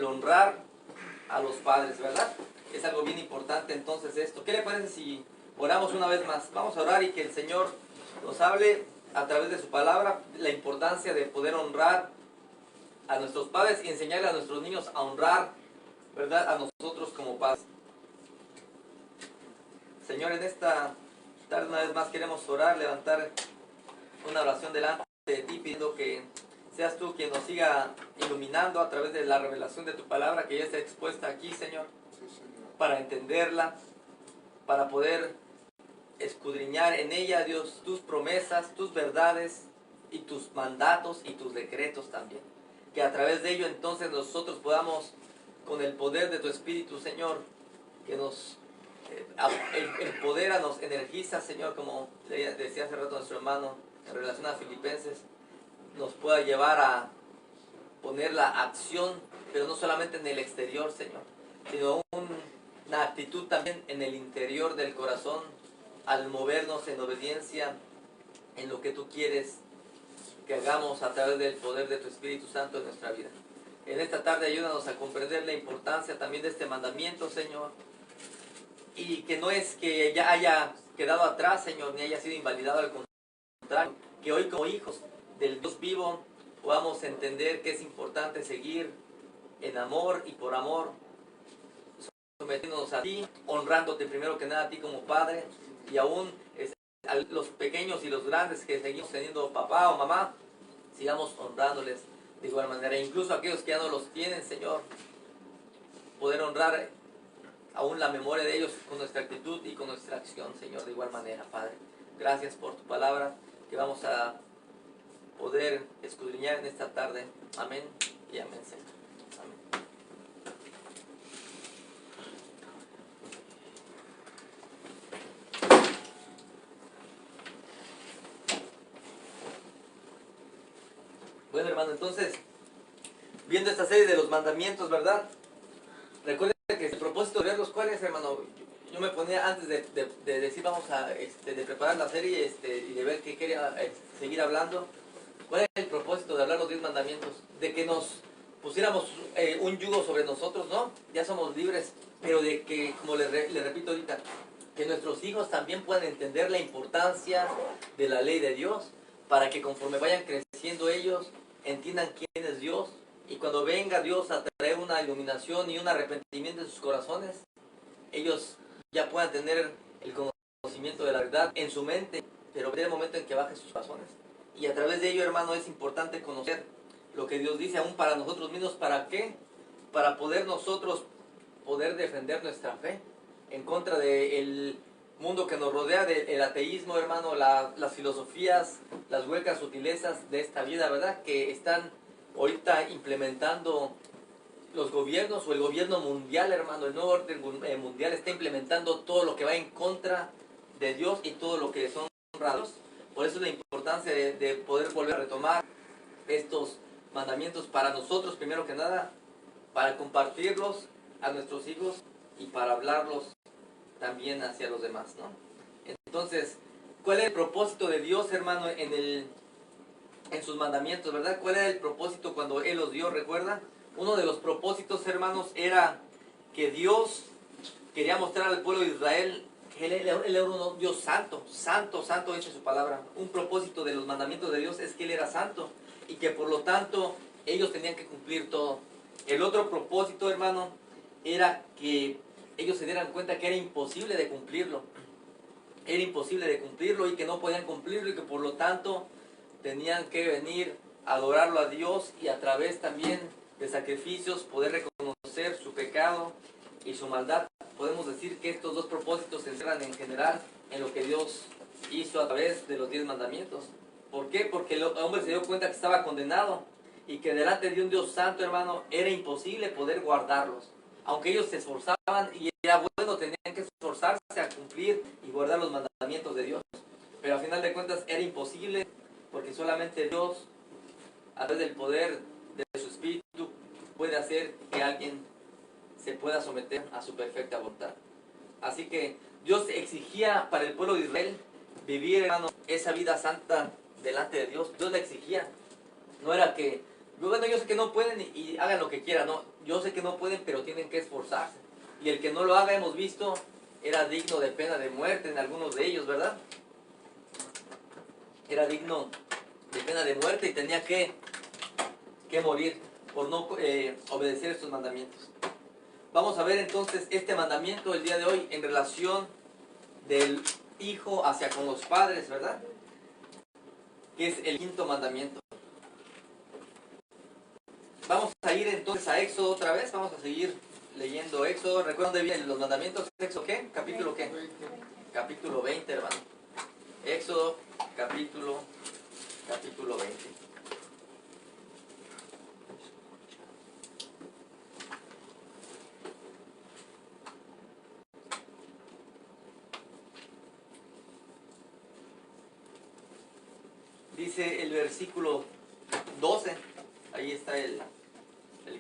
el honrar a los padres, ¿verdad? Es algo bien importante entonces esto. ¿Qué le parece si oramos una vez más? Vamos a orar y que el Señor nos hable a través de su palabra la importancia de poder honrar a nuestros padres y enseñarle a nuestros niños a honrar, ¿verdad?, a nosotros como padres. Señor, en esta tarde una vez más queremos orar, levantar una oración delante de ti, pidiendo que seas tú quien nos siga iluminando a través de la revelación de tu palabra que ya está expuesta aquí, Señor, para entenderla, para poder escudriñar en ella, Dios, tus promesas, tus verdades y tus mandatos y tus decretos también. Que a través de ello entonces nosotros podamos, con el poder de tu Espíritu, Señor, que nos empodera, nos energiza, Señor, como decía hace rato nuestro hermano en relación a Filipenses, nos pueda llevar a poner la acción, pero no solamente en el exterior, Señor, sino una actitud también en el interior del corazón, al movernos en obediencia en lo que tú quieres que hagamos a través del poder de tu Espíritu Santo en nuestra vida. En esta tarde ayúdanos a comprender la importancia también de este mandamiento, Señor, y que no es que ya haya quedado atrás, Señor, ni haya sido invalidado, al contrario, que hoy como hijos del Dios vivo podamos entender que es importante seguir en amor y por amor, sometiéndonos a ti, honrándote primero que nada a ti como Padre, y aún a los pequeños y los grandes que seguimos teniendo papá o mamá, sigamos honrándoles de igual manera. Incluso aquellos que ya no los tienen, Señor, poder honrar aún la memoria de ellos con nuestra actitud y con nuestra acción, Señor, de igual manera, Padre. Gracias por tu palabra que vamos a poder escudriñar en esta tarde. Amén y amén, Señor. Amén. Bueno, hermano, entonces, viendo esta serie de los mandamientos, ¿verdad? Recuerden que el propósito de verlos, ¿cuál es, hermano? Yo me ponía antes de decir, vamos a, de preparar la serie y de ver qué quería seguir hablando. ¿Cuál es el propósito de hablar los 10 mandamientos? De que nos pusiéramos un yugo sobre nosotros, ¿no? Ya somos libres, pero de que, como le repito ahorita, que nuestros hijos también puedan entender la importancia de la ley de Dios, para que conforme vayan creciendo ellos, entiendan quién es Dios, y cuando venga Dios a traer una iluminación y un arrepentimiento en sus corazones, ellos ya puedan tener el conocimiento de la verdad en su mente, pero en el momento en que baje sus corazones. Y a través de ello, hermano, es importante conocer lo que Dios dice aún para nosotros mismos. ¿Para qué? Para poder nosotros defender nuestra fe en contra del mundo que nos rodea, del ateísmo, hermano, las filosofías, las huecas sutilezas de esta vida, ¿verdad?, que están ahorita implementando los gobiernos, o el gobierno mundial, hermano, el nuevo orden mundial está implementando todo lo que va en contra de Dios y todo lo que son honrados. Por eso es la importancia de poder volver a retomar estos mandamientos para nosotros, primero que nada, para compartirlos a nuestros hijos y para hablarlos también hacia los demás, ¿no? Entonces, ¿cuál es el propósito de Dios, hermano, en sus mandamientos, verdad? ¿Cuál era el propósito cuando Él los dio? ¿Recuerda? Uno de los propósitos, hermanos, era que Dios quería mostrar al pueblo de Israel que Él era un Dios santo, santo, santo, dice su palabra. Un propósito de los mandamientos de Dios es que Él era santo y que por lo tanto ellos tenían que cumplir todo. El otro propósito, hermano, era que ellos se dieran cuenta que era imposible de cumplirlo. Era imposible de cumplirlo y que no podían cumplirlo, y que por lo tanto tenían que venir a adorarlo a Dios, y a través también de sacrificios poder reconocer su pecado y su maldad. Podemos decir que estos dos propósitos se encierran en general en lo que Dios hizo a través de los 10 mandamientos. ¿Por qué? Porque el hombre se dio cuenta que estaba condenado y que delante de un Dios santo, hermano, era imposible poder guardarlos. Aunque ellos se esforzaban, y era bueno, tenían que esforzarse a cumplir y guardar los mandamientos de Dios. Pero al final de cuentas era imposible, porque solamente Dios, a través del poder de su Espíritu, puede hacer que alguien se pueda someter a su perfecta voluntad. Así que Dios exigía para el pueblo de Israel vivir, hermano, esa vida santa delante de Dios. Dios la exigía. No era que Bueno, yo sé que no pueden y hagan lo que quieran, ¿no? Yo sé que no pueden, pero tienen que esforzarse. Y el que no lo haga, hemos visto, era digno de pena de muerte en algunos de ellos, ¿verdad? Era digno de pena de muerte y tenía que morir por no obedecer estos mandamientos. Vamos a ver entonces este mandamiento el día de hoy en relación del hijo hacia con los padres, ¿verdad? Que es el quinto mandamiento. Vamos a ir entonces a Éxodo otra vez, vamos a seguir leyendo Éxodo. ¿Recuerdan dónde vienen los mandamientos? ¿Éxodo qué? ¿Capítulo qué? Capítulo 20, hermano. Éxodo, capítulo 20. Dice el versículo 12, ahí está el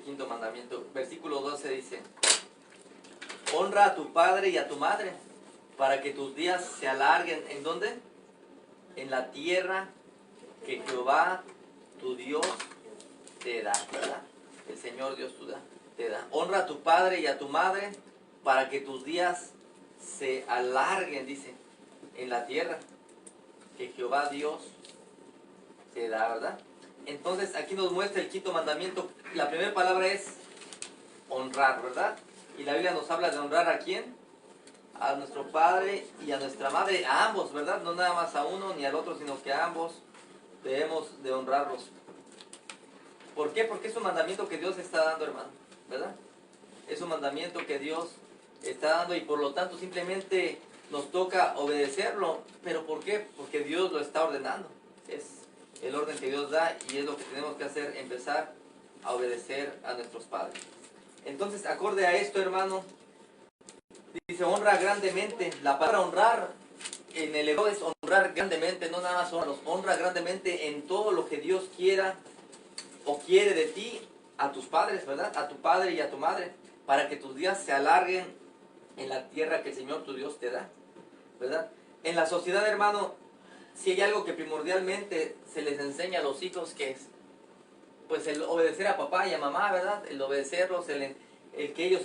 quinto mandamiento. Versículo 12 dice: honra a tu padre y a tu madre, para que tus días se alarguen. ¿En dónde? En la tierra que Jehová tu Dios te da, ¿verdad? El Señor Dios te da. Honra a tu padre y a tu madre, para que tus días se alarguen, dice, en la tierra que Jehová Dios te da, ¿verdad? Entonces aquí nos muestra el quinto mandamiento. La primera palabra es honrar, ¿verdad? Y la Biblia nos habla de honrar ¿a quién? A nuestro padre y a nuestra madre, a ambos, ¿verdad? No nada más a uno ni al otro, sino que a ambos debemos de honrarlos. ¿Por qué? Porque es un mandamiento que Dios está dando, hermano, ¿verdad? Es un mandamiento que Dios está dando y por lo tanto simplemente nos toca obedecerlo. ¿Pero por qué? Porque Dios lo está ordenando. Es el orden que Dios da y es lo que tenemos que hacer, empezar a obedecer a nuestros padres. Entonces, acorde a esto, hermano, dice honra grandemente. La palabra honrar en el hebreo es honrar grandemente, no nada más honra grandemente en todo lo que Dios quiera o quiere de ti, a tus padres, ¿verdad? A tu padre y a tu madre, para que tus días se alarguen en la tierra que el Señor tu Dios te da, ¿verdad? En la sociedad, hermano, si hay algo que primordialmente se les enseña a los hijos, que es pues el obedecer a papá y a mamá, ¿verdad? El obedecerlos, el que ellos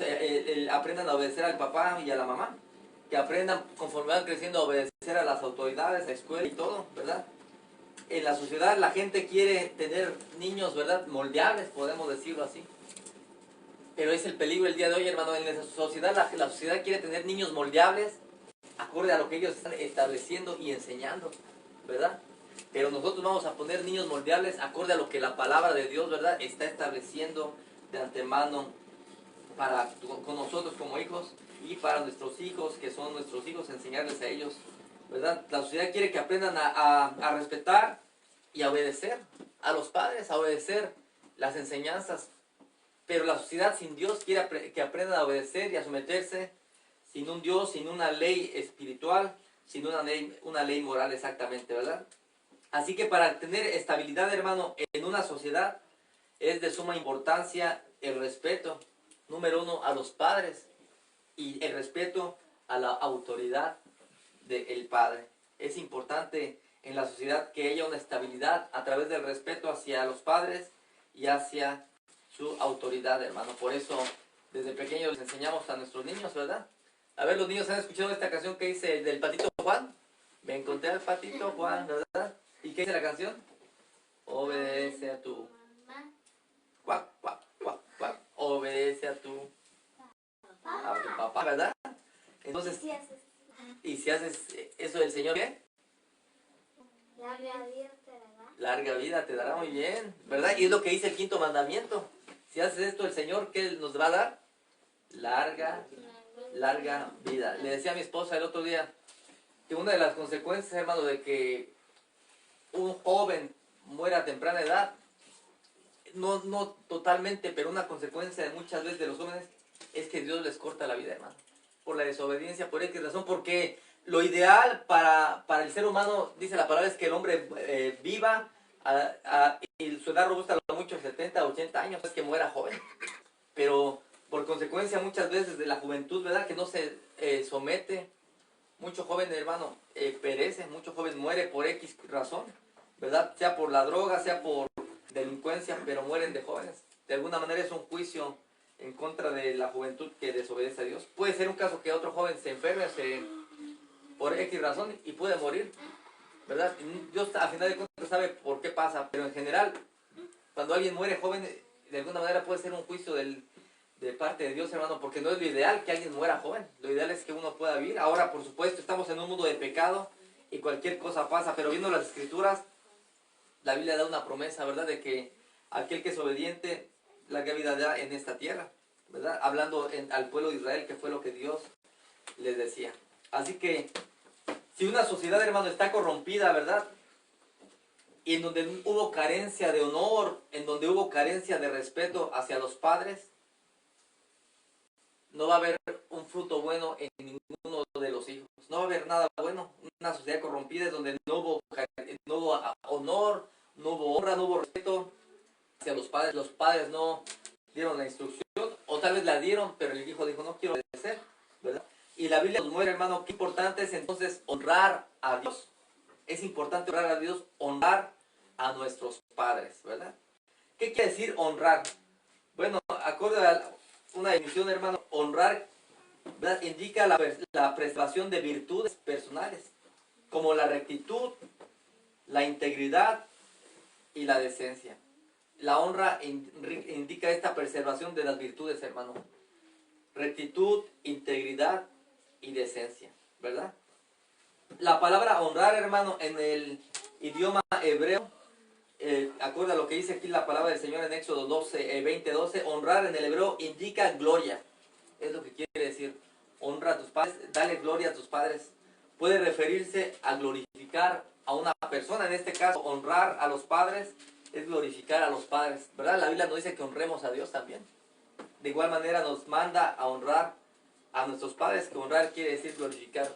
aprendan a obedecer al papá y a la mamá, que aprendan conforme van creciendo a obedecer a las autoridades, a la escuela y todo, ¿verdad? En la sociedad la gente quiere tener niños, ¿verdad? Moldeables, podemos decirlo así. Pero es el peligro el día de hoy, hermano. En la sociedad, la sociedad quiere tener niños moldeables, acorde a lo que ellos están estableciendo y enseñando, ¿verdad? Pero nosotros vamos a poner niños moldeables acorde a lo que la palabra de Dios, ¿verdad?, está estableciendo de antemano con nosotros como hijos y para nuestros hijos, que son nuestros hijos, enseñarles a ellos, ¿verdad? La sociedad quiere que aprendan a respetar y a obedecer a los padres, a obedecer las enseñanzas. Pero la sociedad sin Dios quiere que aprendan a obedecer y a someterse sin un Dios, sin una ley espiritual, sin una ley moral exactamente, ¿verdad? Así que para tener estabilidad, hermano, en una sociedad es de suma importancia el respeto, número uno, a los padres y el respeto a la autoridad del padre. Es importante en la sociedad que haya una estabilidad a través del respeto hacia los padres y hacia su autoridad, hermano. Por eso, desde pequeños les enseñamos a nuestros niños, ¿verdad? A ver, los niños han escuchado esta canción que dice del Patito Juan. Me encontré al Patito Juan, ¿verdad? ¿Y qué dice la canción? Obedece a tu cuac, cuac, cuac, cuac. Obedece a tu papá, ¿verdad? Entonces, y si haces eso del Señor, ¿qué? Larga vida te dará. Larga vida te dará, muy bien, ¿verdad? Y es lo que dice el quinto mandamiento. Si haces esto, el Señor, ¿qué nos va a dar? Larga vida. Le decía a mi esposa el otro día que una de las consecuencias, hermano, de que un joven muera a temprana edad, no totalmente, pero una consecuencia de muchas veces de los jóvenes, es que Dios les corta la vida, hermano. Por la desobediencia, por X razón, porque lo ideal para el ser humano, dice la palabra, es que el hombre viva y su edad robusta lo mucho 70, 80 años, es que muera joven. Pero por consecuencia muchas veces de la juventud, ¿verdad?, que no se somete, mucho joven, hermano, perece, mucho joven muere por X razón, ¿verdad? Sea por la droga, sea por delincuencia, pero mueren de jóvenes. De alguna manera es un juicio en contra de la juventud que desobedece a Dios. Puede ser un caso que otro joven se enferme por X razón y puede morir, ¿verdad? Y Dios a final de cuentas sabe por qué pasa, pero en general, cuando alguien muere joven, de alguna manera puede ser un juicio de parte de Dios, hermano, porque no es lo ideal que alguien muera joven. Lo ideal es que uno pueda vivir. Ahora, por supuesto, estamos en un mundo de pecado y cualquier cosa pasa, pero viendo las Escrituras, la Biblia da una promesa, ¿verdad? De que aquel que es obediente, larga vida da en esta tierra, ¿verdad? Hablando al pueblo de Israel, que fue lo que Dios les decía. Así que, si una sociedad, hermano, está corrompida, ¿verdad? Y en donde hubo carencia de honor, en donde hubo carencia de respeto hacia los padres, no va a haber un fruto bueno en ninguno de los hijos. No va a haber nada bueno. Una sociedad corrompida es donde no hubo honor, no hubo honra, no hubo respeto hacia los padres. Los padres no dieron la instrucción, o tal vez la dieron, pero el hijo dijo, no quiero obedecer, ¿verdad? Y la Biblia nos muestra, hermano, qué importante es entonces honrar a Dios. Es importante honrar a Dios, honrar a nuestros padres, ¿verdad? ¿Qué quiere decir honrar? Bueno, acorde a una definición, hermano, honrar, ¿verdad?, indica la preservación de virtudes personales, como la rectitud, la integridad y la decencia. La honra indica esta preservación de las virtudes, hermano. Rectitud, integridad y decencia, ¿verdad? La palabra honrar, hermano, en el idioma hebreo, acorde a lo que dice aquí la palabra del Señor en Éxodo 20:12, honrar en el hebreo indica gloria. Es lo que quiere decir. Honra a tus padres, dale gloria a tus padres. Puede referirse a glorificar a una persona. En este caso, honrar a los padres es glorificar a los padres, ¿verdad? La Biblia nos dice que honremos a Dios también. De igual manera nos manda a honrar a nuestros padres, que honrar quiere decir glorificar.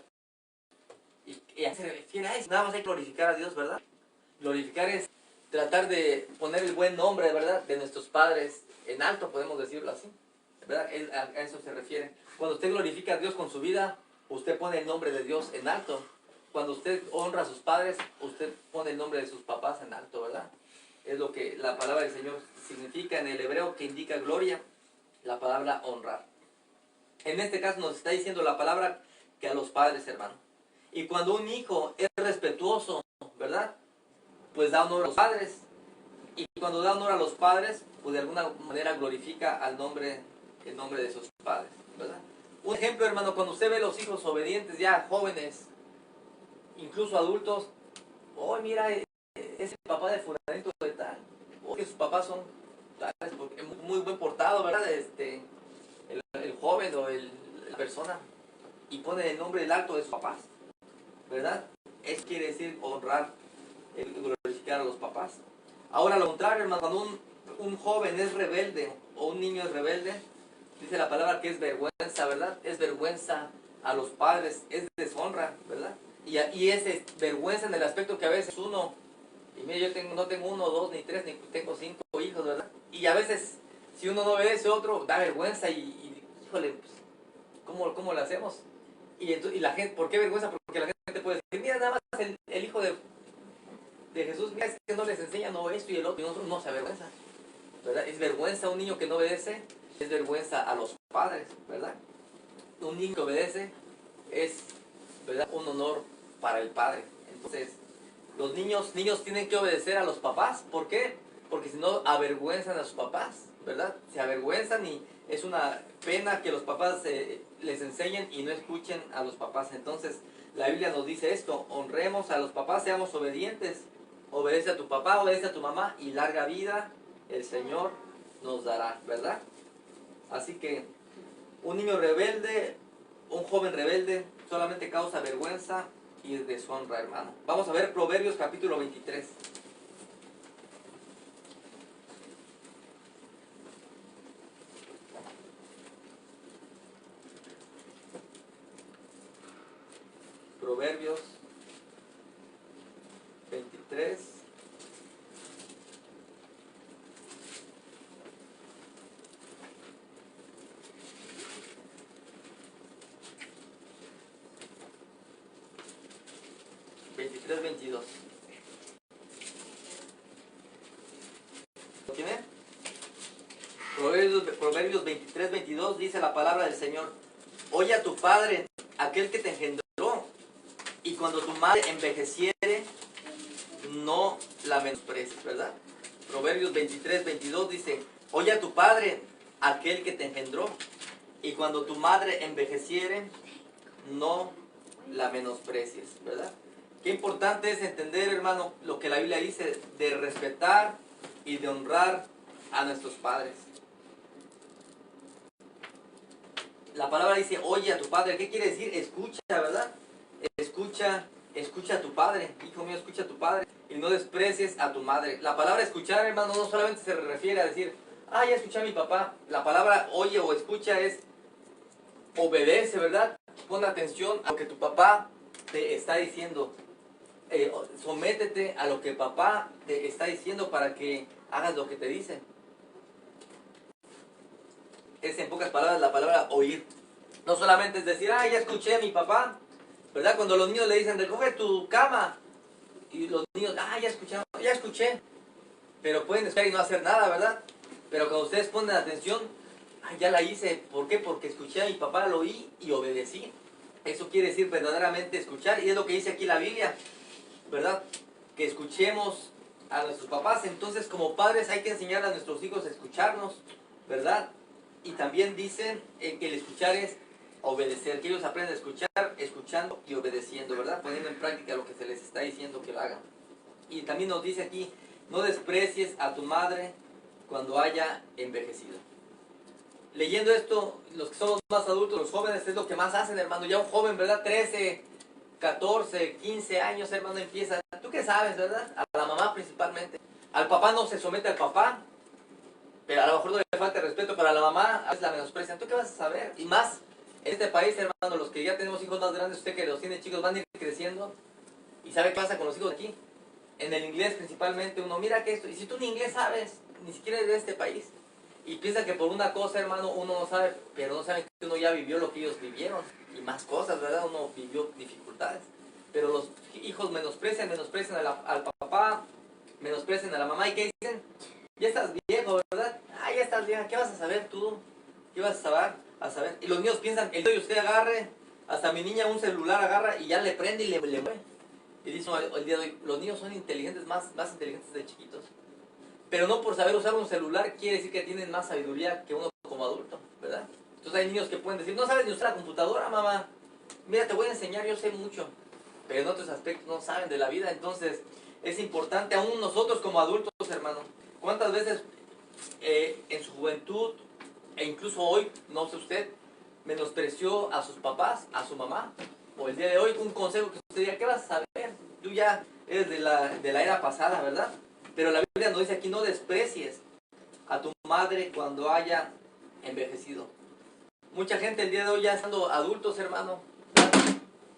Y se refiere a eso. Nada más hay que glorificar a Dios, ¿verdad? Glorificar es tratar de poner el buen nombre, ¿verdad?, de nuestros padres en alto, podemos decirlo así, ¿verdad? A eso se refiere. Cuando usted glorifica a Dios con su vida, usted pone el nombre de Dios en alto. Cuando usted honra a sus padres, usted pone el nombre de sus papás en alto, ¿verdad? Es lo que la palabra del Señor significa en el hebreo, que indica gloria, la palabra honrar. En este caso nos está diciendo la palabra que a los padres, hermano. Y cuando un hijo es respetuoso, ¿verdad?, pues da honor a los padres. Y cuando da honor a los padres, pues de alguna manera glorifica el nombre de sus padres, ¿verdad? Un ejemplo, hermano, cuando usted ve los hijos obedientes, ya jóvenes, incluso adultos, oh, mira, es el papá de fulanito de tal, o que sus papás son tales, porque muy buen portado, ¿verdad? El joven o la persona, y pone el nombre del alto de sus papás, ¿verdad? Eso quiere decir honrar, glorificar a los papás. Ahora, lo contrario, hermano, cuando un joven es rebelde o un niño es rebelde, dice la palabra que es vergüenza, ¿verdad? Es vergüenza a los padres, es deshonra, ¿verdad? Y es vergüenza en el aspecto que a veces uno, y mira, yo no tengo uno, dos, ni tres, ni tengo 5 hijos, ¿verdad? Y a veces, si uno no obedece a otro, da vergüenza híjole, pues, ¿cómo lo hacemos? Y la gente, ¿por qué vergüenza? Porque la gente puede decir, mira, nada más el hijo de Jesús, mira, es que no les enseña, no esto y el otro, y nosotros no se avergüenza, ¿verdad? Es vergüenza a un niño que no obedece, es vergüenza a los padres, ¿verdad? Un niño que obedece es, ¿verdad?, un honor para el padre. Entonces, los niños tienen que obedecer a los papás. ¿Por qué? Porque si no, avergüenzan a sus papás, ¿verdad? Se avergüenzan y es una pena que los papás les enseñen y no escuchen a los papás. Entonces, la Biblia nos dice esto: honremos a los papás, seamos obedientes. Obedece a tu papá, obedece a tu mamá, y larga vida el Señor nos dará, ¿verdad? Así que un niño rebelde, un joven rebelde, solamente causa vergüenza y deshonra, hermano. Vamos a ver Proverbios capítulo 23. Proverbios 23. Proverbios 23, 22 dice la palabra del Señor: oye a tu padre, aquel que te engendró, y cuando tu madre envejeciere, no la menosprecies, ¿verdad? Proverbios 23, 22 dice: oye a tu padre, aquel que te engendró, y cuando tu madre envejeciere, no la menosprecies, ¿verdad? Qué importante es entender, hermano, lo que la Biblia dice de respetar y de honrar a nuestros padres. La palabra dice: oye a tu padre. ¿Qué quiere decir? Escucha, ¿verdad? Escucha a tu padre. Hijo mío, escucha a tu padre y no desprecies a tu madre. La palabra escuchar, hermano, no solamente se refiere a decir: ah, ya escuché a mi papá. La palabra oye o escucha es obedece, ¿verdad? Pon atención a lo que tu papá te está diciendo. Sométete a lo que papá te está diciendo para que hagas lo que te dice. Es, en pocas palabras, la palabra oír. No solamente es decir: ah, ya escuché a mi papá, ¿verdad? Cuando los niños le dicen: recoge tu cama, y los niños: ah, ya escuché, pero pueden estar y no hacer nada, ¿verdad? Pero cuando ustedes ponen atención: ah, ya la hice. ¿Por qué? Porque escuché a mi papá, lo oí y obedecí. Eso quiere decir verdaderamente escuchar, y es lo que dice aquí la Biblia, ¿verdad? Que escuchemos a nuestros papás. Entonces, como padres hay que enseñar a nuestros hijos a escucharnos, ¿verdad? Y también dicen que el escuchar es obedecer, que ellos aprenden a escuchar escuchando y obedeciendo, ¿verdad? Poniendo en práctica lo que se les está diciendo que lo hagan. Y también nos dice aquí: no desprecies a tu madre cuando haya envejecido. Leyendo esto, los que somos más adultos, los jóvenes, es lo que más hacen, hermano. Ya un joven, ¿verdad? 13, 14, 15 años, hermano, empieza. ¿Tú qué sabes, verdad? A la mamá principalmente. Al papá no se somete al papá, pero a lo mejor no le falta respeto, pero a la mamá a veces la menosprecian. ¿Tú qué vas a saber? Y más en este país, hermano, los que ya tenemos hijos más grandes, usted que los tiene chicos, van a ir creciendo. ¿Y sabe qué pasa con los hijos de aquí? En el inglés principalmente, uno mira que esto, y si tú ni inglés sabes, ni siquiera eres de este país, y piensa que por una cosa, hermano, uno no sabe, pero no saben que uno ya vivió lo que ellos vivieron, y más cosas, ¿verdad? Uno vivió dificultades. Pero los hijos menosprecian al papá, menosprecian a la mamá, ¿y qué dicen? Ya estás viejo, ¿verdad? Ah, ya estás vieja, ¿qué vas a saber tú? ¿Qué vas a saber? Y los niños piensan: el día de usted agarre, hasta mi niña un celular agarra y ya le prende y le mueve. Y dicen: no, el día de hoy los niños son inteligentes, más inteligentes de chiquitos. Pero no por saber usar un celular quiere decir que tienen más sabiduría que uno como adulto, ¿verdad? Entonces hay niños que pueden decir: no sabes ni usar la computadora, mamá. Mira, te voy a enseñar, yo sé mucho. Pero en otros aspectos no saben de la vida. Entonces es importante, aún nosotros como adultos, hermano. ¿Cuántas veces en su juventud, e incluso hoy, no sé usted, menospreció a sus papás, a su mamá? O el día de hoy, un consejo que usted diga: ¿qué vas a saber? Tú ya eres de la era pasada, ¿verdad? Pero la Biblia nos dice aquí: no desprecies a tu madre cuando haya envejecido. Mucha gente el día de hoy, ya estando adultos, hermano,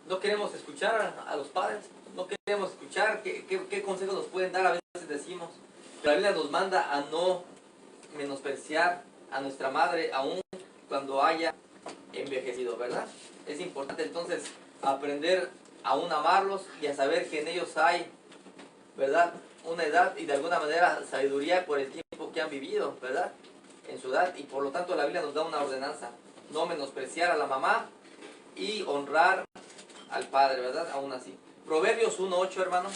no queremos escuchar a los padres, no queremos escuchar qué consejos nos pueden dar. A veces decimos, pero la Biblia nos manda a no menospreciar a nuestra madre aún cuando haya envejecido, ¿verdad? Es importante entonces aprender a aún amarlos y a saber que en ellos hay, ¿verdad?, una edad y de alguna manera sabiduría por el tiempo que han vivido, ¿verdad?, en su edad. Y por lo tanto la Biblia nos da una ordenanza: no menospreciar a la mamá y honrar al padre, ¿verdad?, aún así. Proverbios 1:8, hermano.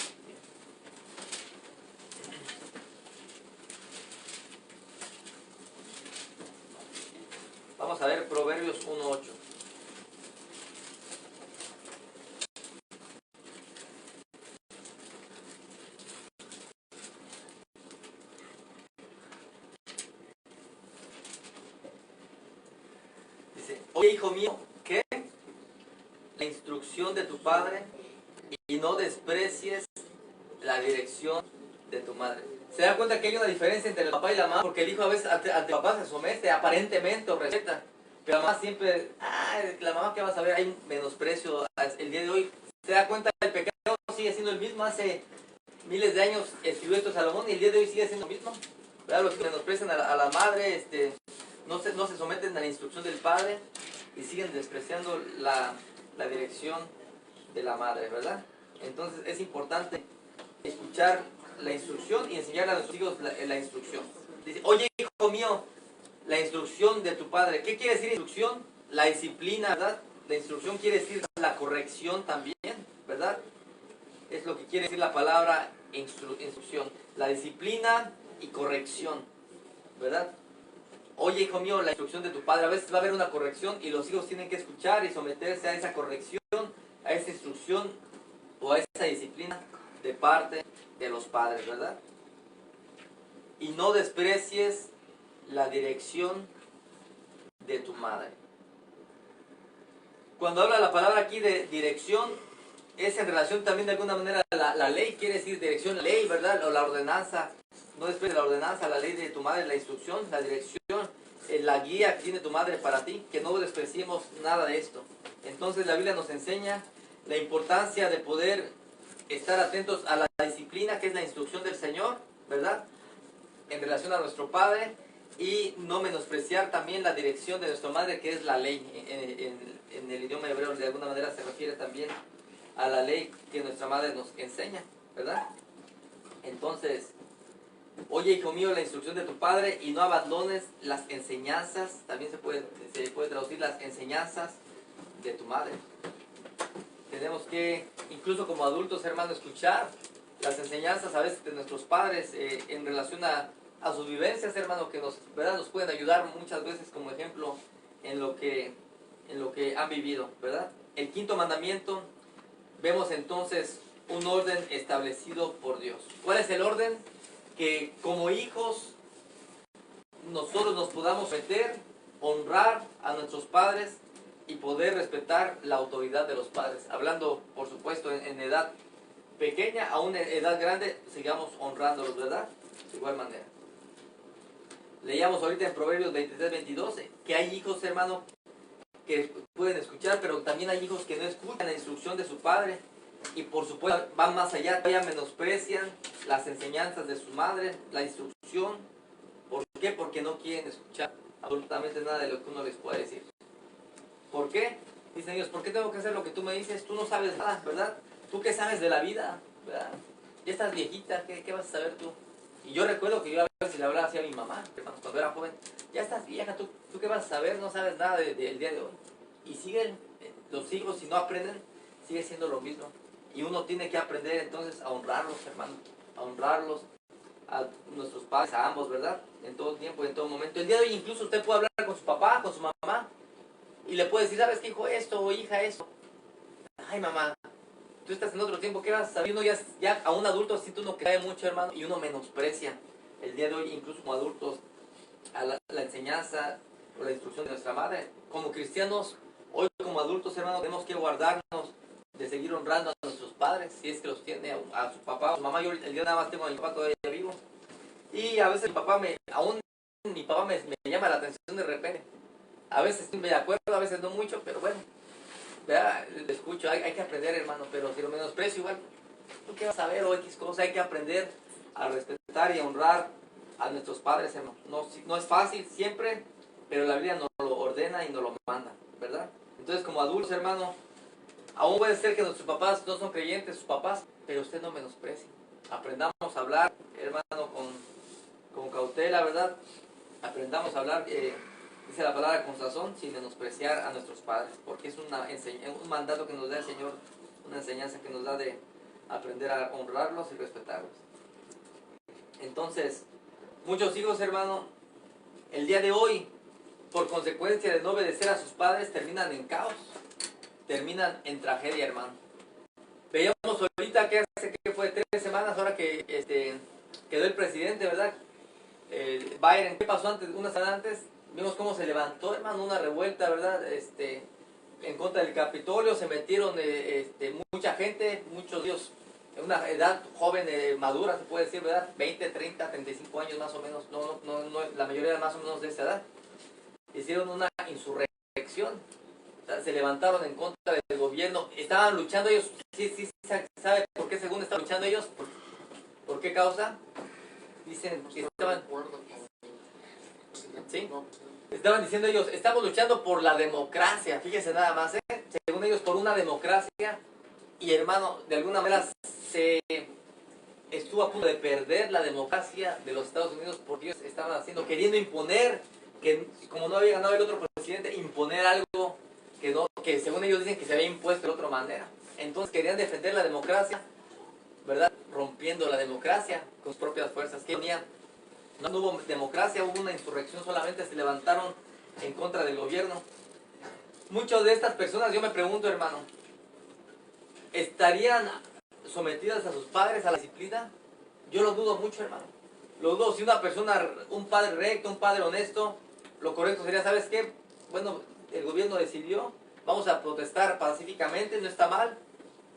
Vamos a ver Proverbios 1:8. Dice: oye, hijo mío, ¿qué? La instrucción de tu padre, y no desprecies la dirección de tu madre. ¿Se da cuenta que hay una diferencia entre el papá y la mamá? Porque el hijo a veces ante el papá se somete aparentemente o respeta, pero la mamá siempre: la mamá, ¿qué va a saber? Hay un menosprecio. El día de hoy se da cuenta que el pecado sigue siendo el mismo. Hace miles de años escribió esto Salomón y el día de hoy sigue siendo lo mismo, ¿verdad? Los que menosprecian a la madre, no se someten a la instrucción del padre y siguen despreciando la dirección de la madre, ¿verdad? Entonces es importante escuchar la instrucción y enseñarle a nuestros hijos la instrucción. Dice: oye, hijo mío, la instrucción de tu padre. ¿Qué quiere decir instrucción? La disciplina, ¿verdad? La instrucción quiere decir la corrección también, ¿verdad? Es lo que quiere decir la palabra instrucción. La disciplina y corrección, ¿verdad? Oye, hijo mío, la instrucción de tu padre. A veces va a haber una corrección y los hijos tienen que escuchar y someterse a esa corrección, a esa instrucción o a esa disciplina de parte de los padres, ¿verdad? Y no desprecies la dirección de tu madre. Cuando habla la palabra aquí de dirección, es en relación también de alguna manera a la ley, quiere decir dirección, la ley, ¿verdad? O la ordenanza. No desprecies la ordenanza, la ley de tu madre, la instrucción, la dirección, la guía que tiene tu madre para ti, que no despreciemos nada de esto. Entonces la Biblia nos enseña la importancia de poder estar atentos a la disciplina, que es la instrucción del Señor, ¿verdad? En relación a nuestro Padre, y no menospreciar también la dirección de nuestra madre, que es la ley. En el idioma hebreo de alguna manera se refiere también a la ley que nuestra madre nos enseña, ¿verdad? Entonces, oye, hijo mío, la instrucción de tu padre y no abandones las enseñanzas, también se puede traducir las enseñanzas de tu madre. Tenemos que, incluso como adultos, hermano, escuchar las enseñanzas a veces de nuestros padres en relación a sus vivencias, hermano, que nos, ¿verdad?, nos pueden ayudar muchas veces como ejemplo en lo que han vivido, ¿verdad? El quinto mandamiento, vemos entonces un orden establecido por Dios. ¿Cuál es el orden? Que como hijos nosotros nos podamos meter, honrar a nuestros padres y poder respetar la autoridad de los padres. Hablando, por supuesto, en edad pequeña, a una edad grande, sigamos honrándolos, ¿verdad? De igual manera. Leíamos ahorita en Proverbios 23-22 que hay hijos, hermano, que pueden escuchar, pero también hay hijos que no escuchan la instrucción de su padre y por supuesto van más allá, todavía menosprecian las enseñanzas de su madre, la instrucción. ¿Por qué? Porque no quieren escuchar absolutamente nada de lo que uno les puede decir. ¿Por qué? Dicen ellos, ¿por qué tengo que hacer lo que tú me dices? Tú no sabes nada, ¿verdad? ¿Tú qué sabes de la vida? ¿Verdad? Ya estás viejita, ¿qué vas a saber tú? Y yo recuerdo que yo a veces le hablaba así a mi mamá, hermano, cuando era joven, ya estás vieja, ¿tú qué vas a saber? No sabes nada del día de hoy. Y siguen, los hijos, si no aprenden, sigue siendo lo mismo. Y uno tiene que aprender entonces a honrarlos, hermano, a honrarlos, a nuestros padres, a ambos, ¿verdad? En todo tiempo, en todo momento. El día de hoy incluso usted puede hablar con su papá, con su mamá, y le puede decir, ¿sabes qué, hijo, esto o hija, esto? Ay, mamá, tú estás en otro tiempo, ¿qué vas a saber? Uno ya a un adulto así uno cae mucho, hermano, y uno menosprecia el día de hoy, incluso como adultos, a la enseñanza o la instrucción de nuestra madre. Como cristianos, hoy como adultos, hermano, tenemos que guardarnos de seguir honrando a nuestros padres, si es que los tiene, a su papá, a su mamá. Yo el día nada más tengo a mi papá todavía vivo, y a veces mi papá me llama la atención de repente. A veces estoy de acuerdo, a veces no mucho, pero bueno, ¿verdad? Le escucho, hay que aprender, hermano, pero si lo menosprecio igual, ¿tú qué vas a ver o X cosa? Hay que aprender a respetar y a honrar a nuestros padres, hermano. No es fácil siempre, pero la Biblia nos lo ordena y nos lo manda, ¿verdad? Entonces, como adultos, hermano, aún puede ser que nuestros papás no son creyentes, sus papás, pero usted no menosprecie. Aprendamos a hablar, hermano, con cautela, ¿verdad? Aprendamos a hablar, dice la palabra, con sazón, sin menospreciar a nuestros padres, porque es un mandato que nos da el Señor, una enseñanza que nos da de aprender a honrarlos y respetarlos. Entonces, muchos hijos, hermano, el día de hoy, por consecuencia de no obedecer a sus padres, terminan en caos, terminan en tragedia, hermano. Veíamos ahorita que hace que fue 3 semanas, ahora que quedó el presidente, ¿verdad? Biden, ¿qué pasó antes? Una semana antes, vimos cómo se levantó, hermano, una revuelta, ¿verdad? En contra del Capitolio, se metieron mucha gente, muchos de ellos en una edad joven, madura, se puede decir, ¿verdad? 20, 30, 35 años más o menos, no, la mayoría más o menos de esa edad. Hicieron una insurrección, o sea, se levantaron en contra del gobierno, estaban luchando ellos, sí, ¿sabe por qué según estaban luchando ellos? ¿Por qué causa? Dicen que estaban... ¿Sí? Estaban diciendo ellos, estamos luchando por la democracia, fíjese nada más, según ellos, por una democracia, y hermano, de alguna manera se estuvo a punto de perder la democracia de los Estados Unidos porque ellos estaban queriendo imponer que como no había ganado el otro presidente, imponer algo que, no, que según ellos dicen que se había impuesto de otra manera. Entonces querían defender la democracia, ¿verdad? Rompiendo la democracia con sus propias fuerzas. ¿Qué ponían? No hubo democracia, hubo una insurrección, solamente se levantaron en contra del gobierno. Muchas de estas personas, yo me pregunto, hermano, ¿estarían sometidas a sus padres, a la disciplina? Yo lo dudo mucho, hermano. Lo dudo. Si una persona, un padre recto, un padre honesto, lo correcto sería, ¿sabes qué? Bueno, el gobierno decidió, vamos a protestar pacíficamente, no está mal,